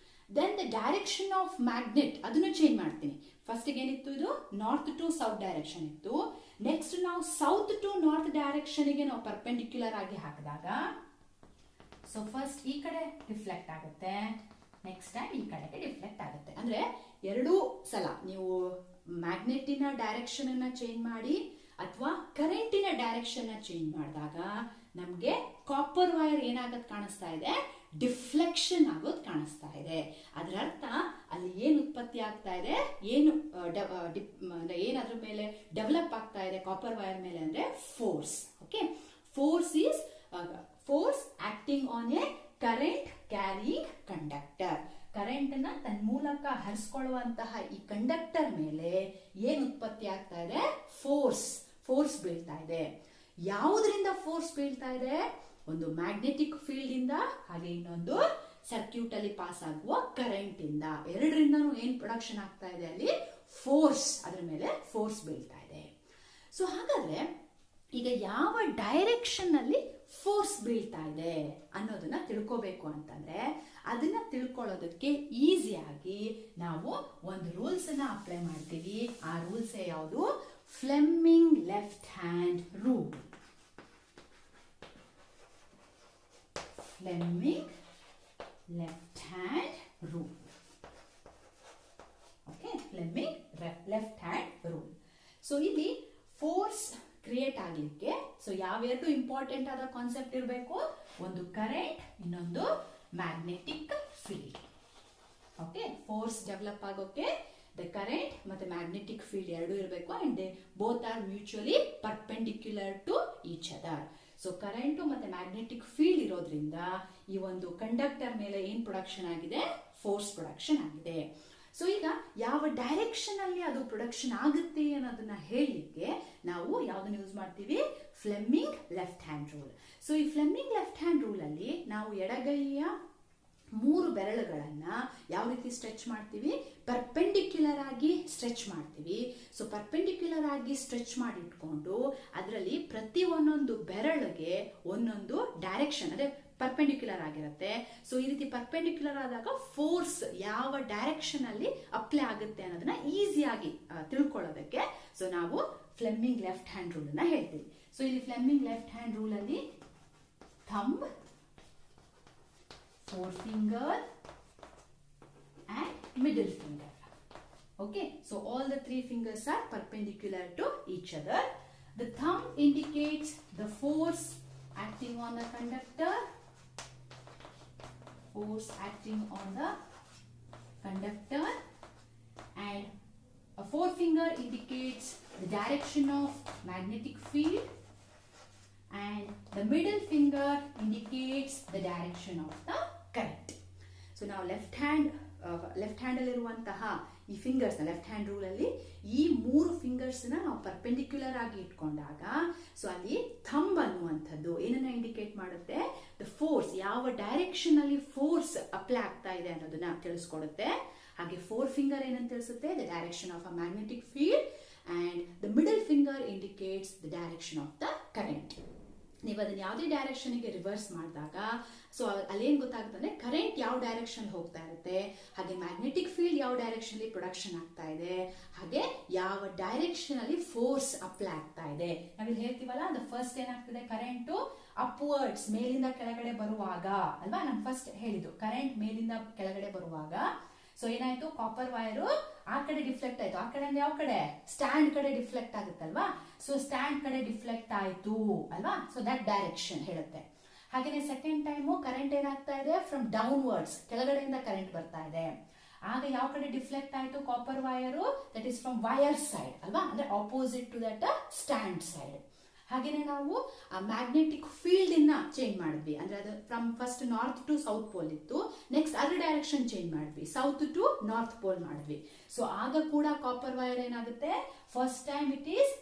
Then the direction of magnet ಅದನ್ನು ಚೇಂಜ್ ಮಾಡ್ತೀನಿ. ಫಸ್ಟ್ ಏನಿತ್ತು, ಇದು ನಾರ್ತ್ ಟು ಸೌತ್ ಡೈರೆಕ್ಷನ್ ಇತ್ತು. ನೆಕ್ಸ್ಟ್ ನಾವು ಸೌತ್ ಟು ನಾರ್ತ್ ಡೈರೆಕ್ಷನ್ ಗೆ ನಾವು ಪರ್ಪೆಂಡಿಕ್ಯುಲರ್ ಆಗಿ ಹಾಕಿದಾಗ ಸೊ ಫಸ್ಟ್ ಈ ಕಡೆ ಡಿಫ್ಲೆಕ್ಟ್ ಆಗುತ್ತೆ, ನೆಕ್ಸ್ಟ್ ಟೈಮ್ ಈ ಕಡೆಗೆ ಡಿಫ್ಲೆಕ್ಟ್ ಆಗುತ್ತೆ. ಅಂದ್ರೆ ಎರಡೂ ಸಲ ನೀವು ಮ್ಯಾಗ್ನೆಟಿನ ಡೈರೆಕ್ಷನ್ ಅನ್ನ ಚೇಂಜ್ ಮಾಡಿ ಅಥವಾ ಕರೆಂಟಿನ ಡೈರೆಕ್ಷನ್ ಚೇಂಜ್ ಮಾಡಿದಾಗ ನಮ್ಗೆ ಕಾಪರ್ ವೈರ್ ಏನಾಗತ್ ಕಾಣಿಸ್ತಾ ಇದೆ, ಡಿಫ್ಲೆಕ್ಷನ್ ಆಗೋದು ಕಾಣಿಸ್ತಾ ಇದೆ. ಅದರ ಅರ್ಥ ಅಲ್ಲಿ ಏನು ಉತ್ಪತ್ತಿ ಆಗ್ತಾ ಇದೆ, ಏನು ಅದ್ರ ಮೇಲೆ ಡೆವಲಪ್ ಆಗ್ತಾ ಇದೆ ಕಾಪರ್ ವೈರ್ ಮೇಲೆ ಅಂದ್ರೆ force. Okay, force is force acting on a current carrying conductor. Current ನ ತನ್ನ ಮೂಲಕ ಹರಿಸ್ಕೊಳ್ಳುವಂತಹ ಈ ಕಂಡಕ್ಟರ್ ಮೇಲೆ ಏನು ಉತ್ಪತ್ತಿ ಆಗ್ತಾ ಇದೆ, ಫೋರ್ಸ್ ಬೀಳ್ತಾ ಇದೆ. ಯಾವುದರಿಂದ ಫೋರ್ಸ್ ಬೀಳ್ತಾ ಇದೆ, ಒಂದು ಮ್ಯಾಗ್ನೆಟಿಕ್ ಫೀಲ್ಡ್ ಇಂದ, ಹಾಗೆ ಇನ್ನೊಂದು ಸರ್ಕ್ಯೂಟ್ ಅಲ್ಲಿ ಪಾಸ್ ಆಗುವ ಕರೆಂಟ್ ಇಂದ. ಎರಡರಿಂದನೂ ಏನ್ ಪ್ರೊಡಕ್ಷನ್ ಆಗ್ತಾ ಇದೆ, ಅಲ್ಲಿ ಫೋರ್ಸ್, ಅದರ ಮೇಲೆ ಫೋರ್ಸ್ ಬೀಳ್ತಾ ಇದೆ. ಸೊ ಹಾಗಾದ್ರೆ ಈಗ ಯಾವ ಡೈರೆಕ್ಷನ್ ಅಲ್ಲಿ ಫೋರ್ಸ್ ಬೀಳ್ತಾ ಇದೆ ಅನ್ನೋದನ್ನ ತಿಳ್ಕೋಬೇಕು ಅಂತಂದ್ರೆ ಅದನ್ನ ತಿಳ್ಕೊಳ್ಳೋದಕ್ಕೆ ಈಸಿಯಾಗಿ ನಾವು ಒಂದು ರೂಲ್ಸ್ ಅನ್ನ ಅಪ್ಲೈ ಮಾಡ್ತೀವಿ. ಆ ರೂಲ್ಸ್ ಯಾವುದು, Fleming left hand rule. Fleming left hand rule. Okay, Fleming left hand rule. So ಇಲ್ಲಿ ಫೋರ್ಸ್ ಕ್ರಿಯೇಟ್ ಆಗಲಿಕ್ಕೆ ಸೊ ಯಾವೆರಡು ಇಂಪಾರ್ಟೆಂಟ್ ಆದ ಕಾನ್ಸೆಪ್ಟ್ ಇರಬೇಕು, ಒಂದು ಕರೆಂಟ್, ಇನ್ನೊಂದು magnetic field. Okay, force develop ಆಗೋಕೆ ದ ಕರೆಂಟ್ ಮತ್ತೆ ಮ್ಯಾಗ್ನೆಟಿಕ್ ಫೀಲ್ಡ್ ಎರಡು ಇರಬೇಕು and both are mutually perpendicular to each other. So current ಮತ್ತೆ ಮ್ಯಾಗ್ನೆಟಿಕ್ ಫೀಲ್ಡ್ ಇರೋದ್ರಿಂದ ಈ ಒಂದು ಕಂಡಕ್ಟರ್ ಮೇಲೆ ಏನ್ ಪ್ರೊಡಕ್ಷನ್ ಆಗಿದೆ, ಫೋರ್ಸ್ ಪ್ರೊಡಕ್ಷನ್ ಆಗಿದೆ. ಸೊ ಈಗ ಯಾವ ಡೈರೆಕ್ಷನ್ ಅಲ್ಲಿ ಅದು ಪ್ರೊಡಕ್ಷನ್ ಆಗುತ್ತೆ ಅನ್ನೋದನ್ನ ಹೇಳಲಿಕ್ಕೆ ನಾವು ಯಾವ್ದನ್ನ ಯೂಸ್ ಮಾಡ್ತೀವಿ, Fleming left hand rule. So ಈ ಫ್ಲೆಮಿಂಗ್ ಲೆಫ್ಟ್ ಹ್ಯಾಂಡ್ ರೂಲ್ ಅಲ್ಲಿ ನಾವು ಎಡಗೈಯ 3 ಬೆರಳುಗಳನ್ನ ಯಾವ ರೀತಿ ಸ್ಟ್ರೆಚ್ ಮಾಡ್ತೀವಿ, ಪರ್ಪೆಂಡಿಕ್ಯುಲರ್ ಆಗಿ ಸ್ಟ್ರೆಚ್ ಮಾಡ್ತೀವಿ. ಸೊ ಪರ್ಪೆಂಡಿಕ್ಯುಲರ್ ಆಗಿ ಸ್ಟ್ರೆಚ್ ಮಾಡಿ ಇಟ್ಕೊಂಡು ಅದರಲ್ಲಿ ಪ್ರತಿ ಒಂದೊಂದು ಬೆರಳಿಗೆ ಒಂದೊಂದು ಡೈರೆಕ್ಷನ್ ಅದೇ ಪರ್ಪೆಂಡಿಕ್ಯುಲರ್ ಆಗಿರುತ್ತೆ. ಸೊ ಈ ರೀತಿ ಪರ್ಪೆಂಡಿಕ್ಯುಲರ್ ಆದಾಗ ಫೋರ್ಸ್ ಯಾವ ಡೈರೆಕ್ಷನ್ ಅಲ್ಲಿ ಅಪ್ಲೈ ಆಗುತ್ತೆ ಅನ್ನೋದನ್ನ ಈಸಿಯಾಗಿ ತಿಳ್ಕೊಳ್ಳೋದಕ್ಕೆ ಸೊ ನಾವು ಫ್ಲೆಮಿಂಗ್ ಲೆಫ್ಟ್ ಹ್ಯಾಂಡ್ ರೂಲ್ ಅನ್ನ ಹೇಳ್ತೀವಿ. ಸೊ ಇಲ್ಲಿ ಫ್ಲೆಮಿಂಗ್ ಲೆಫ್ಟ್ ಹ್ಯಾಂಡ್ ರೂಲ್ ಅಲ್ಲಿ thumb, forefinger and middle finger. Okay, so all the 3 fingers are perpendicular to each other. The thumb indicates the force acting on the conductor, and a forefinger indicates the direction of magnetic field, and the middle finger indicates the direction of the current. So now left hand ಅಲ್ಲಿರುವಂತಹ ಈ ಫಿಂಗರ್ಸ್ ಲೆಫ್ಟ್ ಹ್ಯಾಂಡ್ ರೂಲ್ ಅಲ್ಲಿ ಈ 3 ಫಿಂಗರ್ಸ್ ನಾವು ಪರ್ಪೆಂಡಿಕ್ಯುಲರ್ ಆಗಿ ಇಟ್ಕೊಂಡಾಗ ಸೊ ಅಲ್ಲಿ ಥಂಬ್ ಅನ್ನುವಂಥದ್ದು ಏನನ್ನ ಇಂಡಿಕೇಟ್ ಮಾಡುತ್ತೆ, ದ ಫೋರ್ಸ್ ಯಾವ ಡೈರೆಕ್ಷನ್ ಅಲ್ಲಿ ಫೋರ್ಸ್ ಅಪ್ಲೈ ಆಗ್ತಾ ಇದೆ ಅನ್ನೋದನ್ನ ತಿಳಿಸ್ಕೊಡುತ್ತೆ. ಹಾಗೆ 4 ಫಿಂಗರ್ ಏನಂತ ತಿಳಿಸುತ್ತೆ, the direction of a magnetic field, and the middle finger indicates the direction of the current. ನೀವು ಅದನ್ನ ಯಾವುದೇ ಡೈರೆಕ್ಷನ್ಗೆ ರಿವರ್ಸ್ ಮಾಡಿದಾಗ ಸೊ ಅಲ್ಲೇನ್ ಗೊತ್ತಾಗುತ್ತೆ ಅಂದ್ರೆ ಕರೆಂಟ್ ಯಾವ ಡೈರೆಕ್ಷನ್ ಹೋಗ್ತಾ ಇರುತ್ತೆ, ಹಾಗೆ ಮ್ಯಾಗ್ನೆಟಿಕ್ ಫೀಲ್ಡ್ ಯಾವ ಡೈರೆಕ್ಷನ್ ಅಲ್ಲಿ ಪ್ರೊಡಕ್ಷನ್ ಆಗ್ತಾ ಇದೆ, ಹಾಗೆ ಯಾವ ಡೈರೆಕ್ಷನ್ ಅಲ್ಲಿ ಫೋರ್ಸ್ ಅಪ್ಲೈ ಆಗ್ತಾ ಇದೆ. ನಾವಿಲ್ಲಿ ಹೇಳ್ತೀವಲ್ಲ, ದ ಫಸ್ಟ್ ಏನಾಗ್ತದೆ, ಕರೆಂಟು ಅಪ್ವರ್ಡ್ಸ್ ಮೇಲಿಂದ ಕೆಳಗಡೆ ಬರುವಾಗ ಅಲ್ವಾ, ನಾನು ಫಸ್ಟ್ ಹೇಳಿದ್ದು ಕರೆಂಟ್ ಮೇಲಿಂದ ಕೆಳಗಡೆ ಬರುವಾಗ ಸೊ ಏನಾಯ್ತು, ಕಾಪರ್ ವೈರು ಆ ಕಡೆ ಡಿಫ್ಲೆಕ್ಟ್ ಆಯ್ತು. ಆ ಕಡೆ ಅಂದ್ರೆ ಯಾವ ಕಡೆ, ಸ್ಟ್ಯಾಂಡ್ ಕಡೆ ಡಿಫ್ಲೆಕ್ಟ್ ಆಗುತ್ತಲ್ವಾ. ಸೊ ಸ್ಟ್ಯಾಂಡ್ ಕಡೆ ಡಿಫ್ಲೆಕ್ಟ್ ಆಯ್ತು ಅಲ್ವಾ. ಸೊ ದಟ್ ಡೈರೆಕ್ಷನ್ ಹೇಳುತ್ತೆ. ಹಾಗೇನೆ ಸೆಕೆಂಡ್ ಟೈಮು ಕರೆಂಟ್ ಏನಾಗ್ತಾ ಇದೆ, ಫ್ರಮ್ ಡೌನ್ವರ್ಡ್ಸ್ ಕೆಳಗಡೆಯಿಂದ ಕರೆಂಟ್ ಬರ್ತಾ ಇದೆ. ಆಗ ಯಾವ ಕಡೆ ಡಿಫ್ಲೆಕ್ಟ್ ಆಯ್ತು, copper wire, that is from wire side ಅಲ್ವಾ, ಅಂದ್ರೆ opposite to that stand side. ಹಾಗೇನೆ ನಾವು ಆ ಮ್ಯಾಗ್ನೆಟಿಕ್ ಫೀಲ್ಡ್ ಇನ್ನ ಚೇಂಜ್ ಮಾಡಿದ್ವಿ, ಅಂದ್ರೆ ಅದು from first north to south pole ಇತ್ತು, ನೆಕ್ಸ್ಟ್ ಅದರ ಡೈರೆಕ್ಷನ್ ಚೇಂಜ್ ಮಾಡಿದ್ವಿ, ಸೌತ್ ಟು ನಾರ್ತ್ ಪೋಲ್ ಮಾಡಿದ್ವಿ. ಸೊ ಆಗ ಕೂಡ ಕಾಪರ್ ವೈರ್ ಏನಾಗುತ್ತೆ, first time it is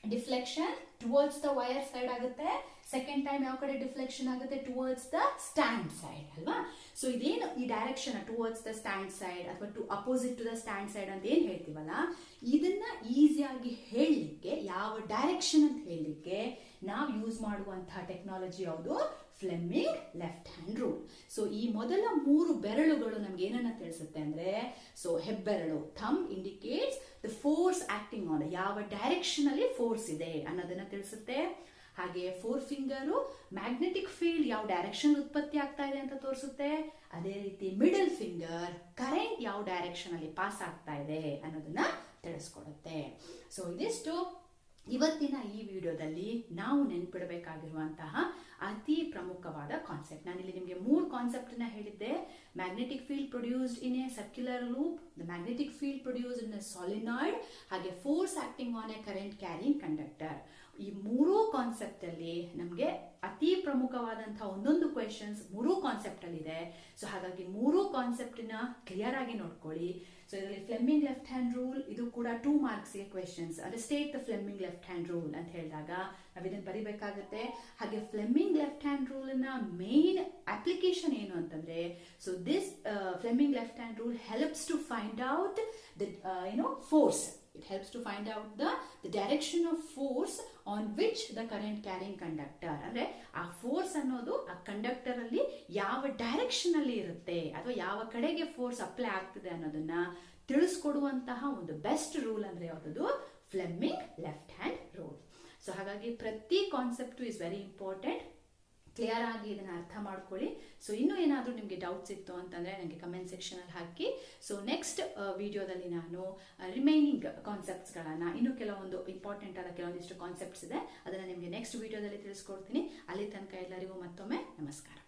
deflection towards the wire side ಆಗುತ್ತೆ, ಸೆಕೆಂಡ್ ಟೈಮ್ ಯಾವ ಕಡೆ ಡಿಫ್ಲೆಕ್ಷನ್ ಆಗುತ್ತೆ, ಟುವರ್ಡ್ಸ್ ದ ಸ್ಟ್ಯಾಂಡ್ ಸೈಡ್ ಅಲ್ವಾ. ಸೊ ಇದೇನು ಈ direction towards the stand side ಅಥವಾ to opposite to the stand side ಅಂತ ಏನ್ ಹೇಳ್ತೀವಲ್ಲ, ಇದನ್ನ ಈಸಿಯಾಗಿ ಹೇಳಲಿಕ್ಕೆ ಯಾವ ಡೈರೆಕ್ಷನ್ ಅಂತ ಹೇಳಲಿಕ್ಕೆ ನಾವು ಯೂಸ್ ಮಾಡುವಂತಹ ಟೆಕ್ನಾಲಜಿ ಯಾವುದು, Fleming left hand rule. So ಈ ಮೊದಲ 3 ಬೆರಳುಗಳು ನಮ್ಗೆ ಏನನ್ನ ತಿಳಿಸುತ್ತೆ ಅಂದ್ರೆ, ಸೊ ಹೆಬ್ಬೆರಳು thumb indicates the force acting on, ಯಾವ ಡೈರೆಕ್ಷನ್ ಅಲ್ಲಿ ಫೋರ್ಸ್ ಇದೆ ಅನ್ನೋದನ್ನ ತಿಳಿಸುತ್ತೆ. ಹಾಗೆ 4 ಫಿಂಗರು ಮ್ಯಾಗ್ನೆಟಿಕ್ ಫೀಲ್ಡ್ ಯಾವ ಡೈರೆಕ್ಷನ್ ಉತ್ಪತ್ತಿ ಆಗ್ತಾ ಇದೆ ಅಂತ ತೋರಿಸುತ್ತೆ. ಅದೇ ರೀತಿ ಮಿಡಲ್ ಫಿಂಗರ್ ಕರೆಂಟ್ ಯಾವ ಡೈರೆಕ್ಷನ್ ಅಲ್ಲಿ ಪಾಸ್ ಆಗ್ತಾ ಇದೆ ಅನ್ನೋದನ್ನ ತಿಳಿಸ್ಕೊಡುತ್ತೆ. ಸೊ ಇದಿಷ್ಟು ಇವತ್ತಿನ ಈ ವಿಡಿಯೋದಲ್ಲಿ ನಾವು ನೆನ್ಪಿಡಬೇಕಾಗಿರುವಂತಹ ಅತಿ ಪ್ರಮುಖವಾದ ಕಾನ್ಸೆಪ್ಟ್. ನಾನಿಲ್ಲಿ ನಿಮಗೆ 3 ಕಾನ್ಸೆಪ್ಟ್ ನ ಹೇಳಿದ್ದೆ. Magnetic field produced in a circular loop, the magnetic field produced in a solenoid, ಹಾಗೆ force acting on a current carrying conductor. ಈ 3 ಕಾನ್ಸೆಪ್ಟ್ ಅಲ್ಲಿ ನಮಗೆ ಅತಿ ಪ್ರಮುಖವಾದಂತಹ ಒಂದೊಂದು ಕ್ವೆಶನ್ಸ್ 3 ಕಾನ್ಸೆಪ್ಟ್ ಅಲ್ಲಿ ಇದೆ. ಸೊ ಹಾಗಾಗಿ 3 ಕಾನ್ಸೆಪ್ಟ್ ನ ಕ್ಲಿಯರ್ ಆಗಿ ನೋಡ್ಕೊಳ್ಳಿ. ಸೊ ಇದರಲ್ಲಿ ಫ್ಲೆಮಿಂಗ್ ಲೆಫ್ಟ್ ಹ್ಯಾಂಡ್ ರೂಲ್ ಇದು ಕೂಡ 2 ಮಾರ್ಕ್ಸ್ ಗೆ ಕ್ವೆಶನ್ಸ್, ಅಂದ್ರೆ state the Fleming left hand rule ಅಂತ ಹೇಳಿದಾಗ ನಾವು ಇದನ್ನ ಬರಿಬೇಕಾಗುತ್ತೆ. ಹಾಗೆ ಫ್ಲೆಮಿಂಗ್ ಲೆಫ್ಟ್ ಹ್ಯಾಂಡ್ ರೂಲ್ ನ ಮೇನ್ ಅಪ್ಲಿಕೇಶನ್ ಏನು ಅಂತಂದ್ರೆ, so this Fleming left hand rule helps to find out the force. It helps to find out the direction of force on which the current carrying conductor, ಅಂದ್ರೆ ಆ ಫೋರ್ಸ್ ಅನ್ನೋದು ಆ ಕಂಡಕ್ಟರ್ ಅಲ್ಲಿ ಯಾವ ಡೈರೆಕ್ಷನ್ ಅಲ್ಲಿ ಇರುತ್ತೆ ಅಥವಾ ಯಾವ ಕಡೆಗೆ ಫೋರ್ಸ್ ಅಪ್ಲೈ ಆಗ್ತದೆ ಅನ್ನೋದನ್ನ ತಿಳಿಸ್ಕೊಡುವಂತಹ ಒಂದು ಬೆಸ್ಟ್ ರೂಲ್ ಅಂದ್ರೆ ಯಾವುದು, Fleming left hand rule. So ಹಾಗಾಗಿ ಪ್ರತಿ concept is very important. Clear ಆಗಿ ಇದನ್ನು ಅರ್ಥ ಮಾಡ್ಕೊಳ್ಳಿ. ಸೊ ಇನ್ನೂ ಏನಾದರೂ ನಿಮಗೆ ಡೌಟ್ಸ್ ಇತ್ತು ಅಂತಂದರೆ ನನಗೆ ಕಮೆಂಟ್ ಸೆಕ್ಷನಲ್ಲಿ ಹಾಕಿ. ಸೊ ನೆಕ್ಸ್ಟ್ ವಿಡಿಯೋದಲ್ಲಿ ನಾನು ರಿಮೈನಿಂಗ್ ಕಾನ್ಸೆಪ್ಟ್ಸ್ಗಳನ್ನು, ಇನ್ನೂ ಕೆಲವೊಂದು ಇಂಪಾರ್ಟೆಂಟ್ ಆದ ಕೆಲವೊಂದಿಷ್ಟು ಕಾನ್ಸೆಪ್ಟ್ಸ್ ಇದೆ, ಅದನ್ನು ನಿಮಗೆ ನೆಕ್ಸ್ಟ್ ವಿಡಿಯೋದಲ್ಲಿ ತಿಳಿಸ್ಕೊಡ್ತೀನಿ. ಅಲ್ಲಿ ತನಕ ಎಲ್ಲರಿಗೂ ಮತ್ತೊಮ್ಮೆ ನಮಸ್ಕಾರ.